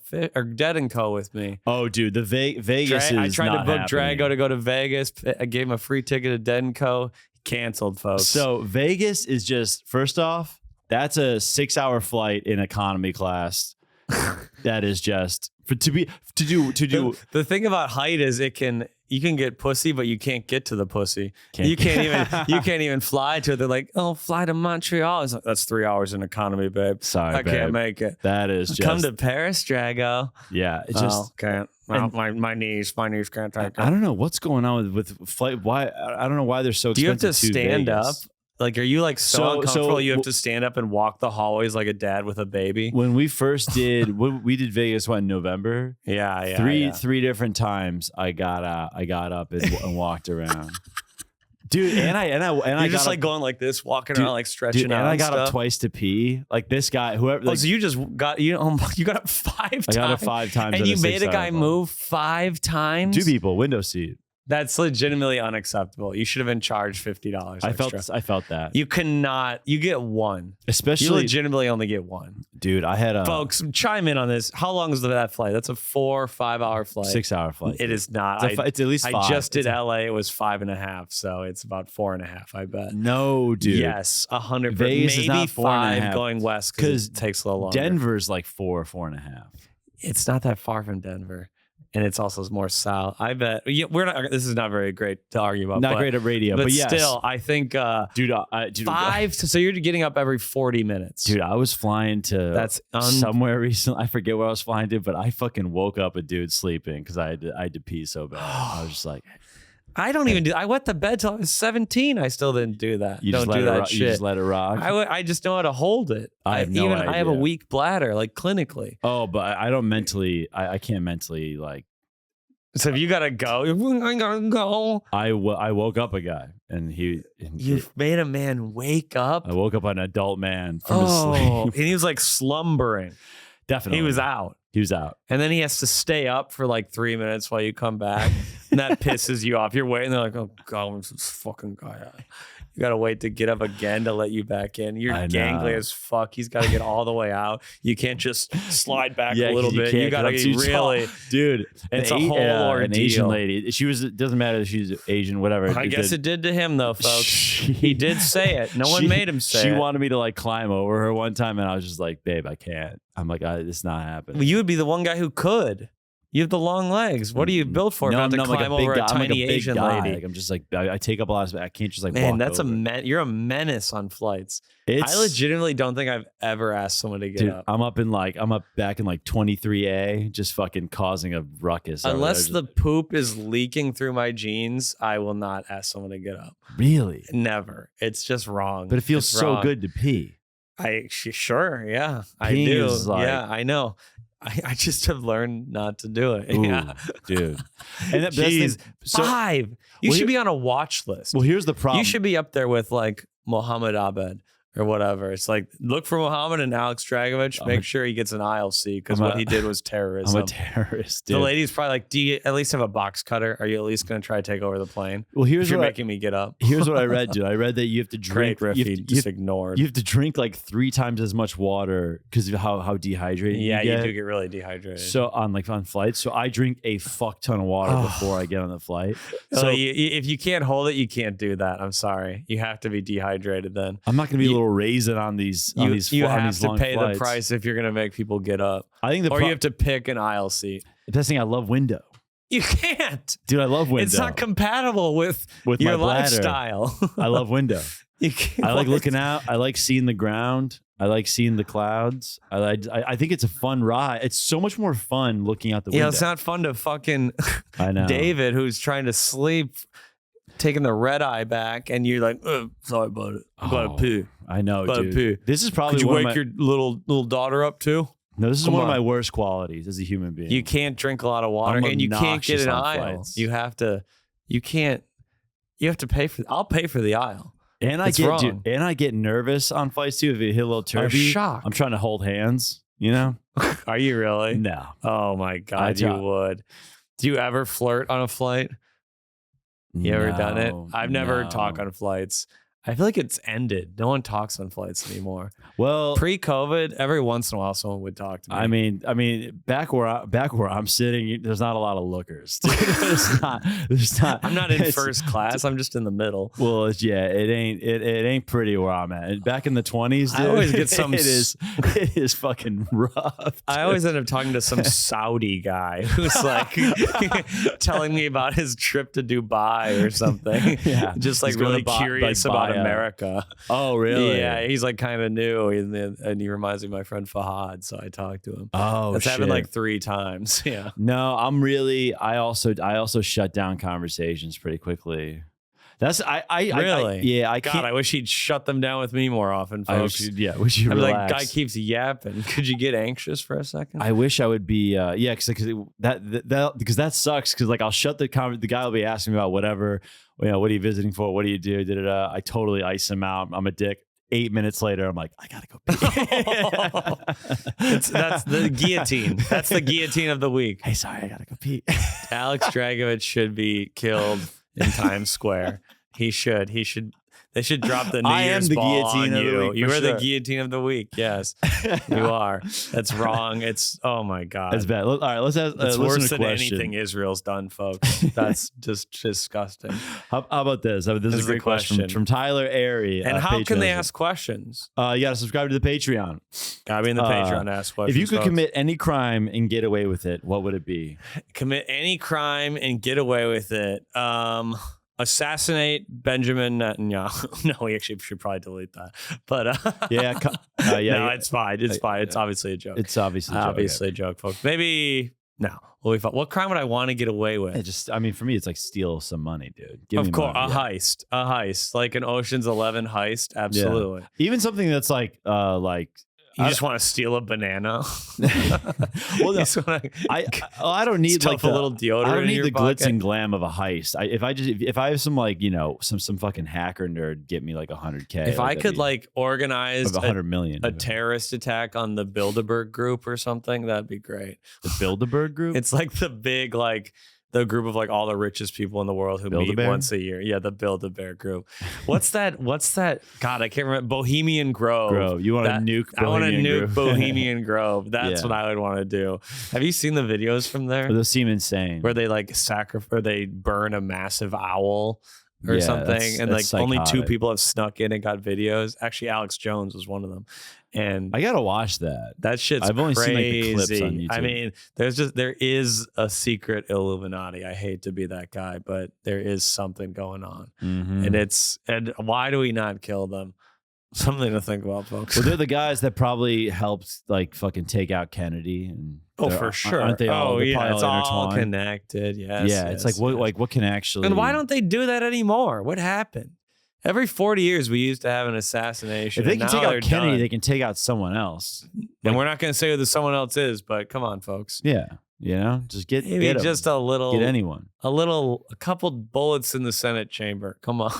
Dead and Co with me. Oh, dude, the Vegas is I tried to not book happening. Drago to go to Vegas. I gave him a free ticket to Dead and Co. Canceled, folks. So Vegas is just, first off, that's a 6-hour flight in economy class. That is just to do. The thing about height is you can get pussy, but you can't get to the pussy. You can't even fly to it. They're like, oh, fly to Montreal. It's like, that's 3 hours in economy, babe. Sorry, I babe. can't make it. That is just Come to Paris, Drago. Yeah, it just can't. And- My knees can't take it. I don't know what's going on with flight. Why I don't know why they're so Do you have expensive. to stand Vegas. up? Like, are you like so So- uncomfortable? so- You have to stand up and walk the hallways like a dad with a baby. When we first did, we did Vegas in November. Yeah, Three different times I got up and walked around. Dude, and I You're just got like up, going like this, walking dude, around like stretching dude, out. and I got stuff. up twice to pee. Like this guy, whoever. Oh, Like, so you just got you got up 5 times. I got up 5 times, and at you made a 6-hour guy flight. move 5 times. 2 people, window seat. That's legitimately unacceptable. You should have been charged $50. I extra. felt that. You cannot. You get one. You Especially, legitimately only get one. dude, I had a Folks, chime in on this. How long is that flight? That's a 4 or 5 hour flight. 6-hour flight. It is not. It's at least 5. I just did It's LA. It was 5.5, so it's about 4.5. I bet. no, dude. Yes, 100%. Vegas is Maybe not 5 4.5, going west because it takes a little longer. Denver's like 4.5. It's not that far from Denver, and it's also more south. I bet. Yeah, we're not. This is not very great to argue about. Not great at radio, but yes. Still, I think Dude, 5. So you're getting up every 40 minutes. Dude, I was flying to That's somewhere recently. I forget where I was flying to, but I fucking woke up a dude sleeping because I had to pee so bad. I was just like, I don't even do. I went to bed till I was 17. I still didn't do that. you Don't just let do it that rock. shit. You just let it rock. I just know how to hold it. I have no I have a idea. weak bladder, like clinically. Oh, but I don't mentally. I can't mentally like. So if you gotta go, I gotta go. I woke up a guy and You've made a man wake up. I woke up an adult man from his sleep. And he was like slumbering. Definitely, He was out. He was out. And then he has to stay up for like 3 minutes while you come back. And that pisses you off. You're waiting. They're like, oh, God, where's this fucking guy at? You got to wait to get up again to let you back in. You're I gangly know. as fuck. He's got to get all the way out. You can't just slide back Yeah, a little 'cause you bit. can't You got to 'cause I'm too really. tall. Dude. It's a whole An Asian ordeal. lady. She was. It doesn't matter if she's Asian, whatever. I guess it did to him, though, folks. He did say it. No one made him say She it. wanted me to like climb over her one time, and I was just like, "Babe, I can't." I'm like, "It's not happening." Well, you would be the one guy who could. You have the long legs. What are you built for? No, Not to I'm like climb a big over guy. a I'm like a tiny big Asian guy. lady. Like, I'm just like I take up a lot of. I can't just like Man, walk that's over. You're a menace on flights. I It's, legitimately don't think I've ever asked someone to get dude, up. I'm up back in like 23A, just fucking causing a ruckus. over Unless there. the poop is leaking through my jeans, I will not ask someone to get up. Really, Never. It's just wrong. but it feels It's so wrong. good to pee. Sure, yeah, I Peeing do. is like- Yeah, I know. I just have learned not to do it. Ooh, Yeah. dude. And that's the Jeez, thing. So, 5. You well, should be on a watch list. well, here's the problem. You should be up there with like Mohammed Abed or whatever. It's like, look for Mohammed and Alex Dragovich. Make sure he gets an aisle seat because I'm what a- he did was terrorism. I'm a terrorist, dude. The lady's probably like, do you at least have a box cutter? Are you at least going to try to take over the plane? well, here's You're what making me get up. here's what I read, dude. I read that you have to drink. Great riff you he have, you just have- ignored. you have to drink like 3 times as much water because of how dehydrated Yeah, you you get. do get really dehydrated. So on flights, so I drink a fuck ton of water before I get on the flight. so So if you can't hold it, you can't do that. I'm sorry. You have to be dehydrated then. I'm not gonna be a you- little raisin on these. You on have these to long pay flights. the price if you're going to make people get up. I think Or you have to pick an aisle seat. the best thing. I love window, You can't. dude. I love window. It's not compatible with With your my bladder. lifestyle. I love window. You can't. I like looking out. I like seeing the ground. I like seeing the clouds. I think it's a fun ride. It's so much more fun looking out the window. Yeah, it's not fun to fucking I know. David, who's trying to sleep, taking the red eye back, and you're like, sorry about it. I gotta Oh, pee. I know, Gotta dude. pee. This is probably Could you one wake of my, your little daughter up too? no. This is Come one of on. my worst qualities as a human being. You can't drink a lot of water, I'm and you can't get obnoxious an on aisle. flights. You have to. You can't. You have to pay for. I'll pay for the aisle. And It's wrong. I get nervous on flights too. If it hit a little turvy, shocked. I'm trying to hold hands. You know? Are you really? No. Oh my God, you would. Do you ever flirt on a flight? You ever done it? I've never talked on flights. I feel like it's ended. No one talks on flights anymore. Well, pre-COVID, every once in a while, someone would talk to me. I mean, back where I'm sitting, there's not a lot of lookers. There's not. I'm not in first class. I'm just in the middle. Well, it ain't pretty where I'm at. Back in the 20s, dude, I always get some. It is fucking rough. Dude. I always end up talking to some Saudi guy who's like telling me about his trip to Dubai or something. Yeah, just like really curious about America. Oh, really? Yeah, he's like kind of new, and he reminds me of my friend Fahad, so I talked to him. Oh, that's happened like 3 times. Yeah. No, I also shut down conversations pretty quickly. That's really. I God, can't. I wish he'd shut them down with me more often, folks. Wish you relax. Like, guy keeps yapping. Could you get anxious for a second? I wish I would be. Because that sucks. Because like I'll shut the guy will be asking me about whatever. You know, what are you visiting for? What do you do? I totally ice him out. I'm a dick. 8 minutes later, I'm like, I gotta go pee. That's the guillotine. That's the guillotine of the week. Hey, sorry, I gotta go pee. Alex Dragovich should be killed in Times Square. He should. They should drop the New Year's ball on you. You are the guillotine of the week. Yes, you are. That's wrong. It's, oh my God. That's bad. All right, let's ask. It's worse than anything Israel's done, folks. That's just disgusting. How about this? This is a great question from Tyler Airy. And how can they ask questions? You got to subscribe to the Patreon. Gotta be in the Patreon to ask questions. If you could commit any crime and get away with it, what would it be? Commit any crime and get away with it. Assassinate Benjamin Netanyahu. No, we actually should probably delete that. But no, it's fine. It's fine. It's obviously a joke. It's obviously a joke, folks. Maybe no. What crime would I want to get away with? For me, it's like steal some money, dude. Of course, a heist, like an Ocean's 11 heist. Absolutely. Yeah. Even something that's like. You just want to steal a banana? Well, no, I don't need like a little deodorant. I don't need the pocket. glitz and glam of a heist. If I have some like some fucking hacker nerd get me like $100K. If I could like organize $100 million, a terrorist attack on the Bilderberg group or something, that'd be great. The Bilderberg group? It's like the big the group of like all the richest people in the world who meet once a year. Yeah, the Build-A-Bear group. What's that? God, I can't remember. Bohemian Grove. You want to nuke Bohemian Grove? I want to nuke Bohemian Grove. That's what I would want to do. Have you seen the videos from there? Those seem insane. Where they like or they burn a massive owl or something. And like only 2 people have snuck in and got videos. Actually, Alex Jones was one of them. And I gotta watch that. That shit's I've only crazy. seen like the clips on YouTube. I mean, there is a secret Illuminati. I hate to be that guy, but there is something going on. Mm-hmm. And why do we not kill them? Something to think about, folks. Well, they're the guys that probably helped like fucking take out Kennedy. And for sure. Aren't they all? It's all connected. Yes. Yeah. It's like what can actually. And why don't they do that anymore? What happened? Every 40 years, we used to have an assassination. If they can take out Kennedy, they can take out someone else. And we're not going to say who the someone else is, but come on, folks. Yeah. Just get just a little. Get anyone. A couple bullets in the Senate chamber. Come on.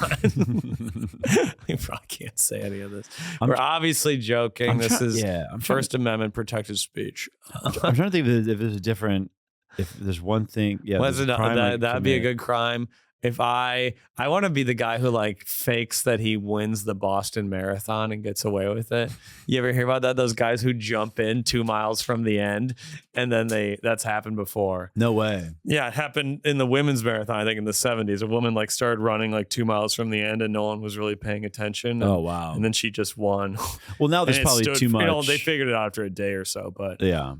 We probably can't say any of this. We're obviously joking. This is First Amendment protected speech. I'm trying to think if there's a different. If there's one thing. Yeah. That'd be a good crime. If I want to be the guy who like fakes that he wins the Boston Marathon and gets away with it. You ever hear about that? Those guys who jump in 2 miles from the end and then that's happened before. No way. Yeah, it happened in the women's marathon, I think in the 70s. A woman like started running like 2 miles from the end and no one was really paying attention. Oh, wow. And then she just won. Well, now there's probably too much. They figured it out after a day or so, but yeah.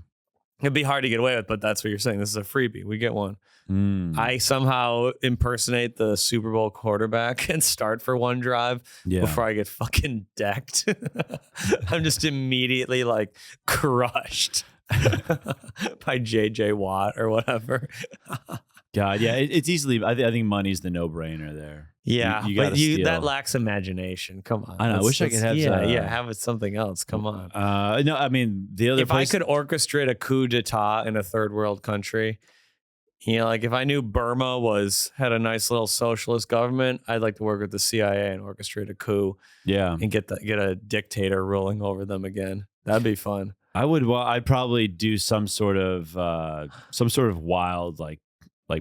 It'd be hard to get away with, but that's what you're saying. This is a freebie. We get one. I somehow impersonate the Super Bowl quarterback and start for one drive before I get fucking decked. I'm just immediately like crushed by JJ Watt or whatever. God, yeah, it's easily. I think money's the no-brainer there. Yeah, but that lacks imagination. Come on, I know. I wish I could have. Have it something else. Come on. No, I mean the other. If I could orchestrate a coup d'état in a third world country, like if I knew Burma had a nice little socialist government, I'd like to work with the CIA and orchestrate a coup. Yeah, and get a dictator ruling over them again. That'd be fun. I'd probably do some sort of wild like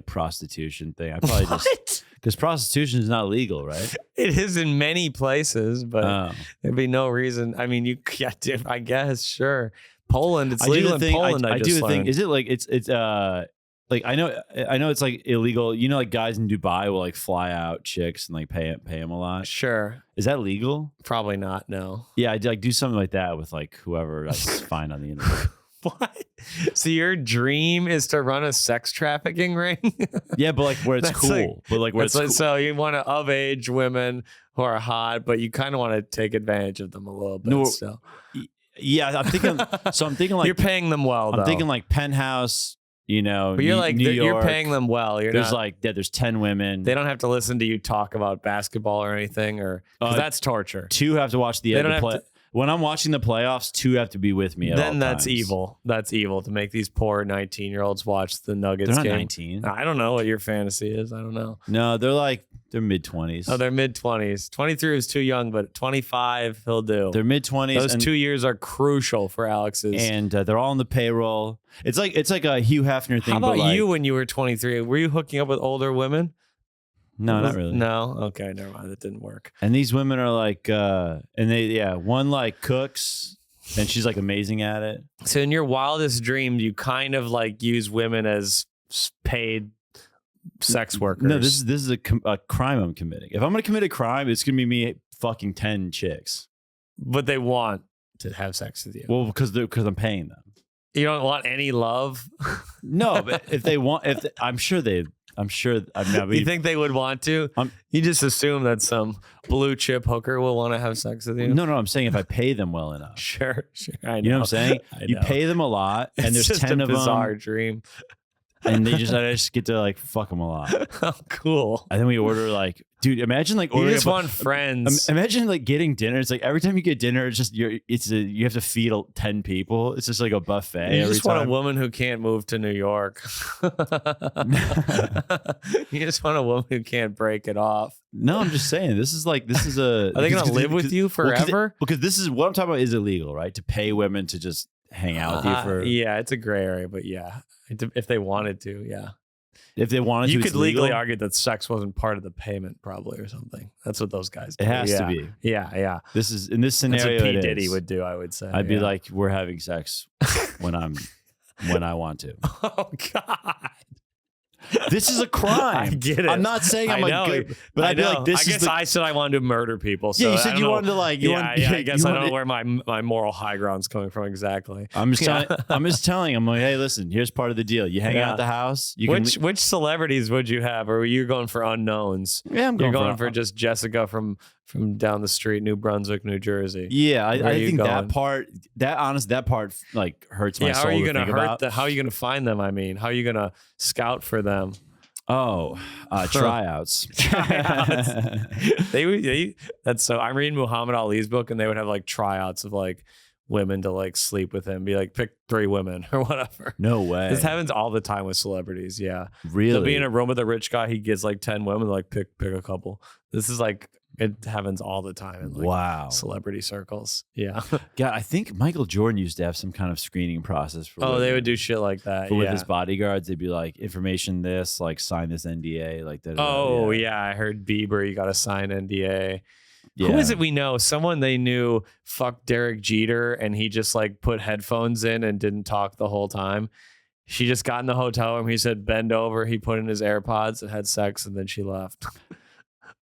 prostitution thing. I probably just because prostitution is not legal, right? It is in many places, but there'd be no reason. I mean, I guess, sure. Poland, it's legal in Poland. I do think. Is it like it's like I know it's like illegal. You know, like guys in Dubai will like fly out chicks and like pay them a lot. Sure. Is that legal? Probably not. No. Yeah, I'd like do something like that with like whoever I find on the internet. What? So your dream is to run a sex trafficking ring? Yeah, but like where it's cool. But like where it's cool. So you want to of age women who are hot, but you kind of want to take advantage of them a little bit. No, so. Yeah, I'm thinking like you're paying them well. I'm thinking like penthouse. You know, but you're like New York, you're paying them well. There's 10 women. They don't have to listen to you talk about basketball or anything, or that's torture. 2 have to watch the end of the play. When I'm watching the playoffs, 2 have to be with me. Then that's evil. That's evil to make these poor 19-year-olds watch the Nuggets They're not game. 19. I don't know what your fantasy is. I don't know. No, they're mid-20s. Oh, they're mid-20s. 23 is too young, but 25 he'll do. They're mid-20s. Those 2 years are crucial for Alex's. And they're all on the payroll. It's like a Hugh Hefner thing. How about but you when you were 23? Were you hooking up with older women? No, not really. No? Okay, never mind. That didn't work. And these women are like, one like cooks, and she's like amazing at it. So in your wildest dreams, you kind of like use women as paid sex workers. No, this is a crime I'm committing. If I'm going to commit a crime, it's going to be me fucking 10 chicks. But they want to have sex with you. Well, because I'm paying them. You don't want any love? No, but if they want, I'm sure. You think they would want to? You just assume that some blue chip hooker will want to have sex with you? No, I'm saying if I pay them well enough. Sure. I know. You know what I'm saying? You pay them a lot, and there's 10 of them. It's a bizarre dream. And I just get to like fuck them a lot. Oh, cool. And then we order like, dude, imagine like ordering. You just want friends. Imagine like getting dinner. It's like every time you get dinner, it's just you have to feed 10 people. It's just like a buffet. You just want a woman who can't move to New York. You just want a woman who can't break it off. No, I'm just saying this is a. Are they gonna live with you forever? Because this is what I'm talking about is illegal, right? To pay women to just hang out with you for. Yeah, it's a gray area, but yeah. If they wanted to, yeah. If they wanted to, you could legally argue that sex wasn't part of the payment, probably, or something. That's what those guys do. It has to be. Yeah. This is in this scenario. That's what P. Diddy would do, I would say. I'd be like, we're having sex when I want to. Oh God. This is a crime. I get it. I'm not saying I'm like good, but I'd be like, this is. I said I wanted to murder people. So yeah, you said you wanted to like. I guess I don't know where my moral high ground's coming from exactly. I'm just telling. I'm like, hey, listen. Here's part of the deal. You hang out at the house. Which celebrities would you have, or were you going for unknowns? Yeah, You're going for just Jessica from down the street, New Brunswick, New Jersey. Yeah, I think that part like hurts my soul. How are you going to hurt them? How are you going to find them? I mean, how are you going to scout for them? Oh, tryouts. That's so. I'm reading Muhammad Ali's book, and they would have like tryouts of like women to like sleep with him. Be like, pick 3 women or whatever. No way. This happens all the time with celebrities. Yeah, really. They'll be in a room with a rich guy. He gets like 10 women. Like pick a couple. This is like. It happens all the time in like celebrity circles. Yeah. Yeah, I think Michael Jordan used to have some kind of screening process for women. They would do shit like that. With his bodyguards, they'd be like, information this, like sign this NDA, like that. Oh, yeah. I heard Bieber, you got to sign NDA. Yeah. Who is it we know? Someone they knew fucked Derek Jeter and he just like put headphones in and didn't talk the whole time. She just got in the hotel room. He said, bend over. He put in his AirPods and had sex and then she left.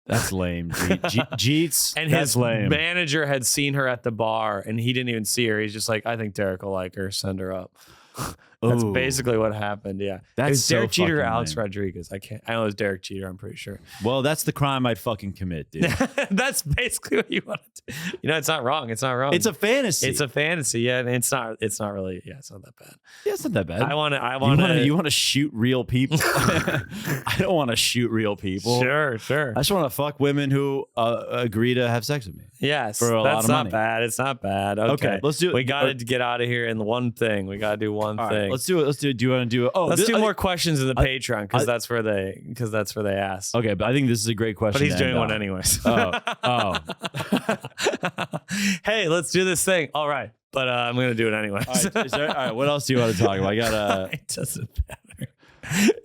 That's lame. Jeets. And his manager had seen her at the bar and he didn't even see her. He's just like, I think Derek will like her. Send her up. That's basically what happened. Yeah. That's it was so Derek Jeter or Alex lame. Rodriguez. I know it was Derek Jeter, I'm pretty sure. Well, that's the crime I'd fucking commit, dude. That's basically what you want to do. You know, it's not wrong. It's not wrong. It's a fantasy. It's a fantasy. Yeah. And it's not really, it's not that bad. Yeah, it's not that bad. I want to, you want to shoot real people. I don't want to shoot real people. Sure. I just want to fuck women who agree to have sex with me. Yes. For a lot of money. Bad. It's not bad. Okay. Let's do it. We got to get out of here in one thing. We got to do one thing. Let's do it. Do you want to do it? Let's do more questions in the Patreon because that's where they ask. Okay, but I think this is a great question. But he's doing one anyways. Oh. Hey, let's do this thing. All right. But I'm going to do it anyway. All right, what else do you want to talk about? I got It doesn't matter.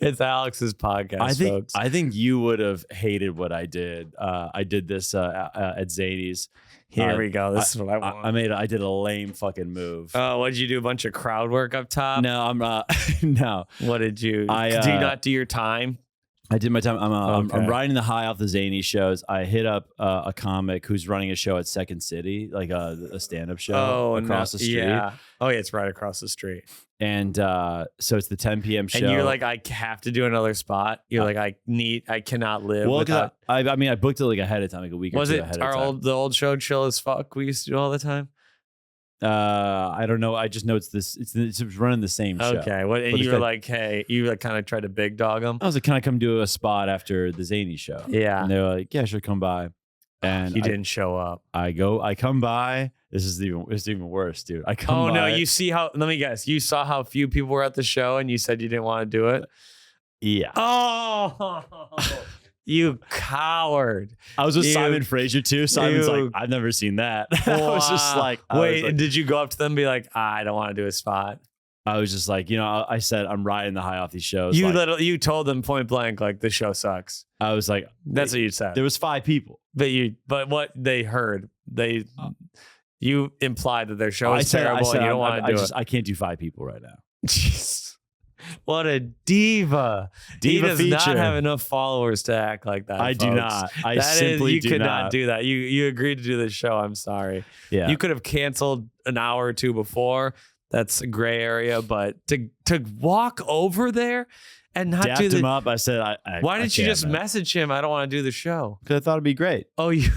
It's Alex's podcast, folks. I think you would have hated what I did. I did this at Zany's. Here we go. This is what I want. I did a lame fucking move. Oh, what did you do? A bunch of crowd work up top? No, I'm no. What did you? Do you not do your time? I did my time. I'm Okay. riding the high off the Zany shows. I hit up a comic who's running a show at Second City, like a stand-up show across the street. Yeah. Oh, yeah, it's right across the street. And so it's the 10 p.m. show. And you're like, I have to do another spot. You're like, I cannot live. Well, without... I mean, I booked it like ahead of time, like a week or two ahead of time. The old show Chill as Fuck we used to do all the time? I don't know. I just know it's this. It's running the same show. Okay. And you were like, hey, you like kind of tried to big dog them. I was like, can I come do a spot after the Zany show? Yeah. And they were like, yeah, sure, come by. And you didn't show up. I come by. It's even worse, dude. I come by. Oh no, you see how? Let me guess. You saw how few people were at the show, and you said you didn't want to do it. Yeah. Oh. You coward. I was with Simon Fraser too. Simon's like, I've never seen that. I was just like, wait, did you go up to them and be like, I don't want to do a spot? I was just like, I said, I'm riding the high off these shows. You told them point blank, like, the show sucks. I was like, that's what you said. There was 5 people. But what they heard, you implied that their show is terrible and you don't want to do it. I can't do 5 people right now. Jeez. What a diva. He does feature. not have enough followers to act like that. I folks. do not. You could not do that. You agreed to do this show. I'm sorry. Yeah. You could have canceled an hour or two before. That's a gray area. But to walk over there and not dapped him up, I said, why didn't you just message him? I don't want to do the show. Because I thought it'd be great. Oh, you.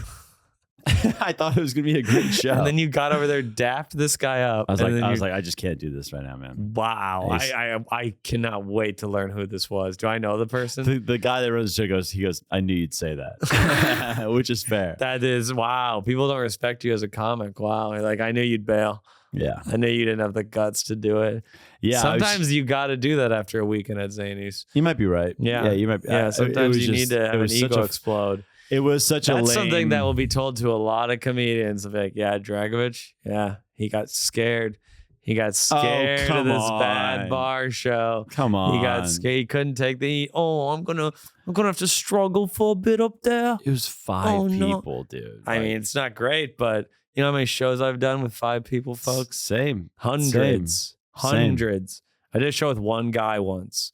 I thought it was gonna be a great show. And then you got over there, dapped this guy up. I was like, I just can't do this right now, man. Wow. I cannot wait to learn who this was. Do I know the person? The guy that runs the show goes, I knew you'd say that. Which is fair. That is, wow. People don't respect you as a comic. Wow. Like, I knew you'd bail. Yeah. I knew you didn't have the guts to do it. Yeah. Sometimes you got to do that after a weekend at Zany's. You might be right. Yeah. Yeah, you might be. Yeah, sometimes you need to have an ego explode. It was such a lame... That's something that will be told to a lot of comedians. Like, yeah, Dragovich, yeah, he got scared. He got scared of this bad bar show. Come on. He got scared. He couldn't take the, I'm gonna have to struggle for a bit up there. It was 5 people, dude. I mean, it's not great, but you know how many shows I've done with 5 people, folks? Same. Hundreds. Hundreds. I did a show with one guy once.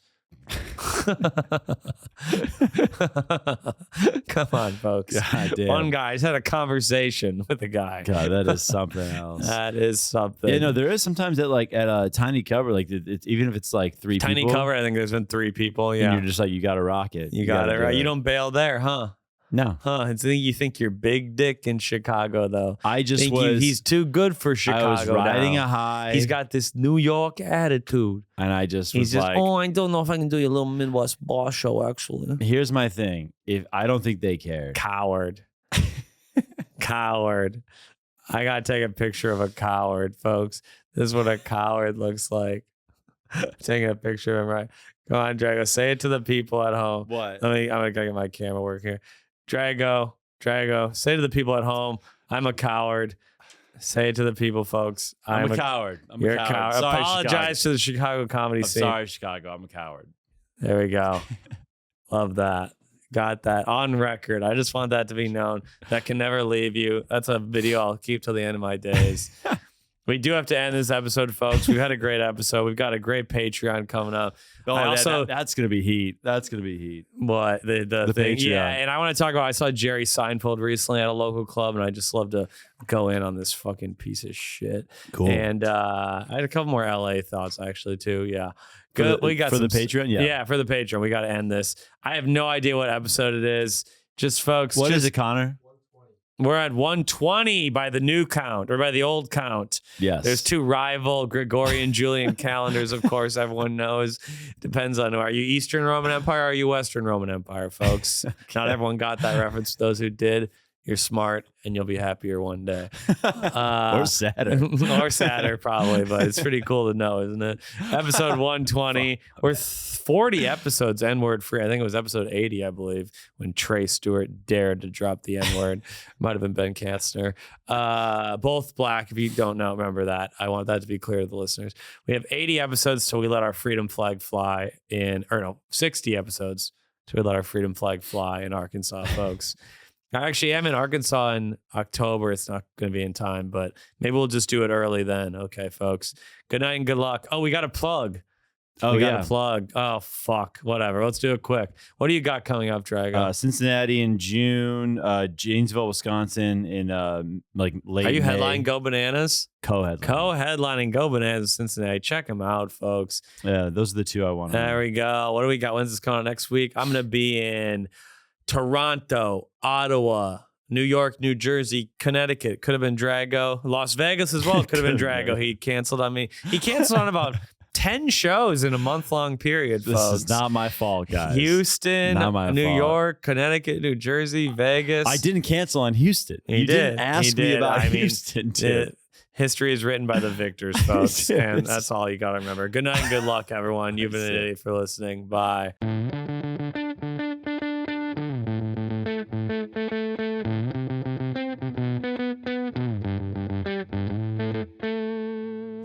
Come on, folks. God damn. One guy just had a conversation with a guy. God, that is something else. That is something. Yeah, no, there is sometimes that like at a tiny cover, like even if it's like 3 people. Tiny cover, I think there's been 3 people. Yeah. And you're just like, you got to rock it. You got it right. You don't bail there, huh? No. Huh. You think you're big dick in Chicago, though. I just think was. He's too good for Chicago. I was riding now. a high. He's got this New York attitude. And I just He's was just, like, I don't know if I can do your little Midwest bar show, actually. Here's my thing. If I don't think they care. Coward. Coward. I got to take a picture of a coward, folks. This is what a coward looks like. Taking a picture of him, right? Go on, Drago. Say it to the people at home. What? I'm going to get my camera work here. Drago, say to the people at home, I'm a coward. Say it to the people, folks. I'm a coward. You're a coward. Sorry, Apologize to the Chicago comedy scene. Sorry, Chicago. I'm a coward. There we go. Love that. Got that on record. I just want that to be known. That can never leave you. That's a video I'll keep till the end of my days. We do have to end this episode, folks. We've had a great episode. We've got a great Patreon coming up. Oh, that's gonna be heat. That's gonna be heat. What the thing? Patreon. Yeah, and I want to talk about. I saw Jerry Seinfeld recently at a local club, and I just love to go in on this fucking piece of shit. Cool. And I had a couple more LA thoughts actually too. Yeah, good. We got for the Patreon. Yeah, for the Patreon. We got to end this. I have no idea what episode it is. Just folks. What is it, Connor? We're at 120 by the new count or by the old count. Yes. There's 2 rival Gregorian Julian calendars, of course, everyone knows. Depends on, are you Eastern Roman Empire or are you Western Roman Empire, folks? Not everyone got that reference. Those who did, You're smart, and you'll be happier one day. Or sadder. Or sadder, probably, but it's pretty cool to know, isn't it? Episode 120. We're 40 episodes N-word free. I think it was episode 80, I believe, when Trey Stewart dared to drop the N-word. Might have been Ben Kastner. Both black. If you don't know, remember that. I want that to be clear to the listeners. We have 80 episodes till we let our freedom flag fly 60 episodes till we let our freedom flag fly in Arkansas, folks. I actually am in Arkansas in October. It's not going to be in time, but maybe we'll just do it early then. Okay, folks. Good night and good luck. Oh, we got a plug. We got a plug. Oh, fuck. Whatever. Let's do it quick. What do you got coming up, Drago? Cincinnati in June, Janesville, Wisconsin in late Are you May. headlining Go Bananas? Co-headlining Go Bananas Cincinnati. Check them out, folks. Yeah, those are the two I want. There we go. What do we got? When's this coming out next week? I'm going to be in Toronto, Ottawa, New York, New Jersey, Connecticut. Could have been Drago. Las Vegas as well. Could have been Drago. He canceled on me. He canceled on about 10 shows in a month-long period, This folks. is not my fault, guys. Houston, New fault. York, Connecticut, New Jersey, Vegas. I didn't cancel on Houston. You didn't ask me about Houston, too. History is written by the victors, folks. And that's all you got to remember. Good night and good luck, everyone. You've been an idiot for listening. Bye.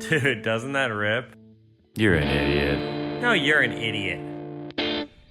Dude, doesn't that rip? You're an idiot. No, you're an idiot.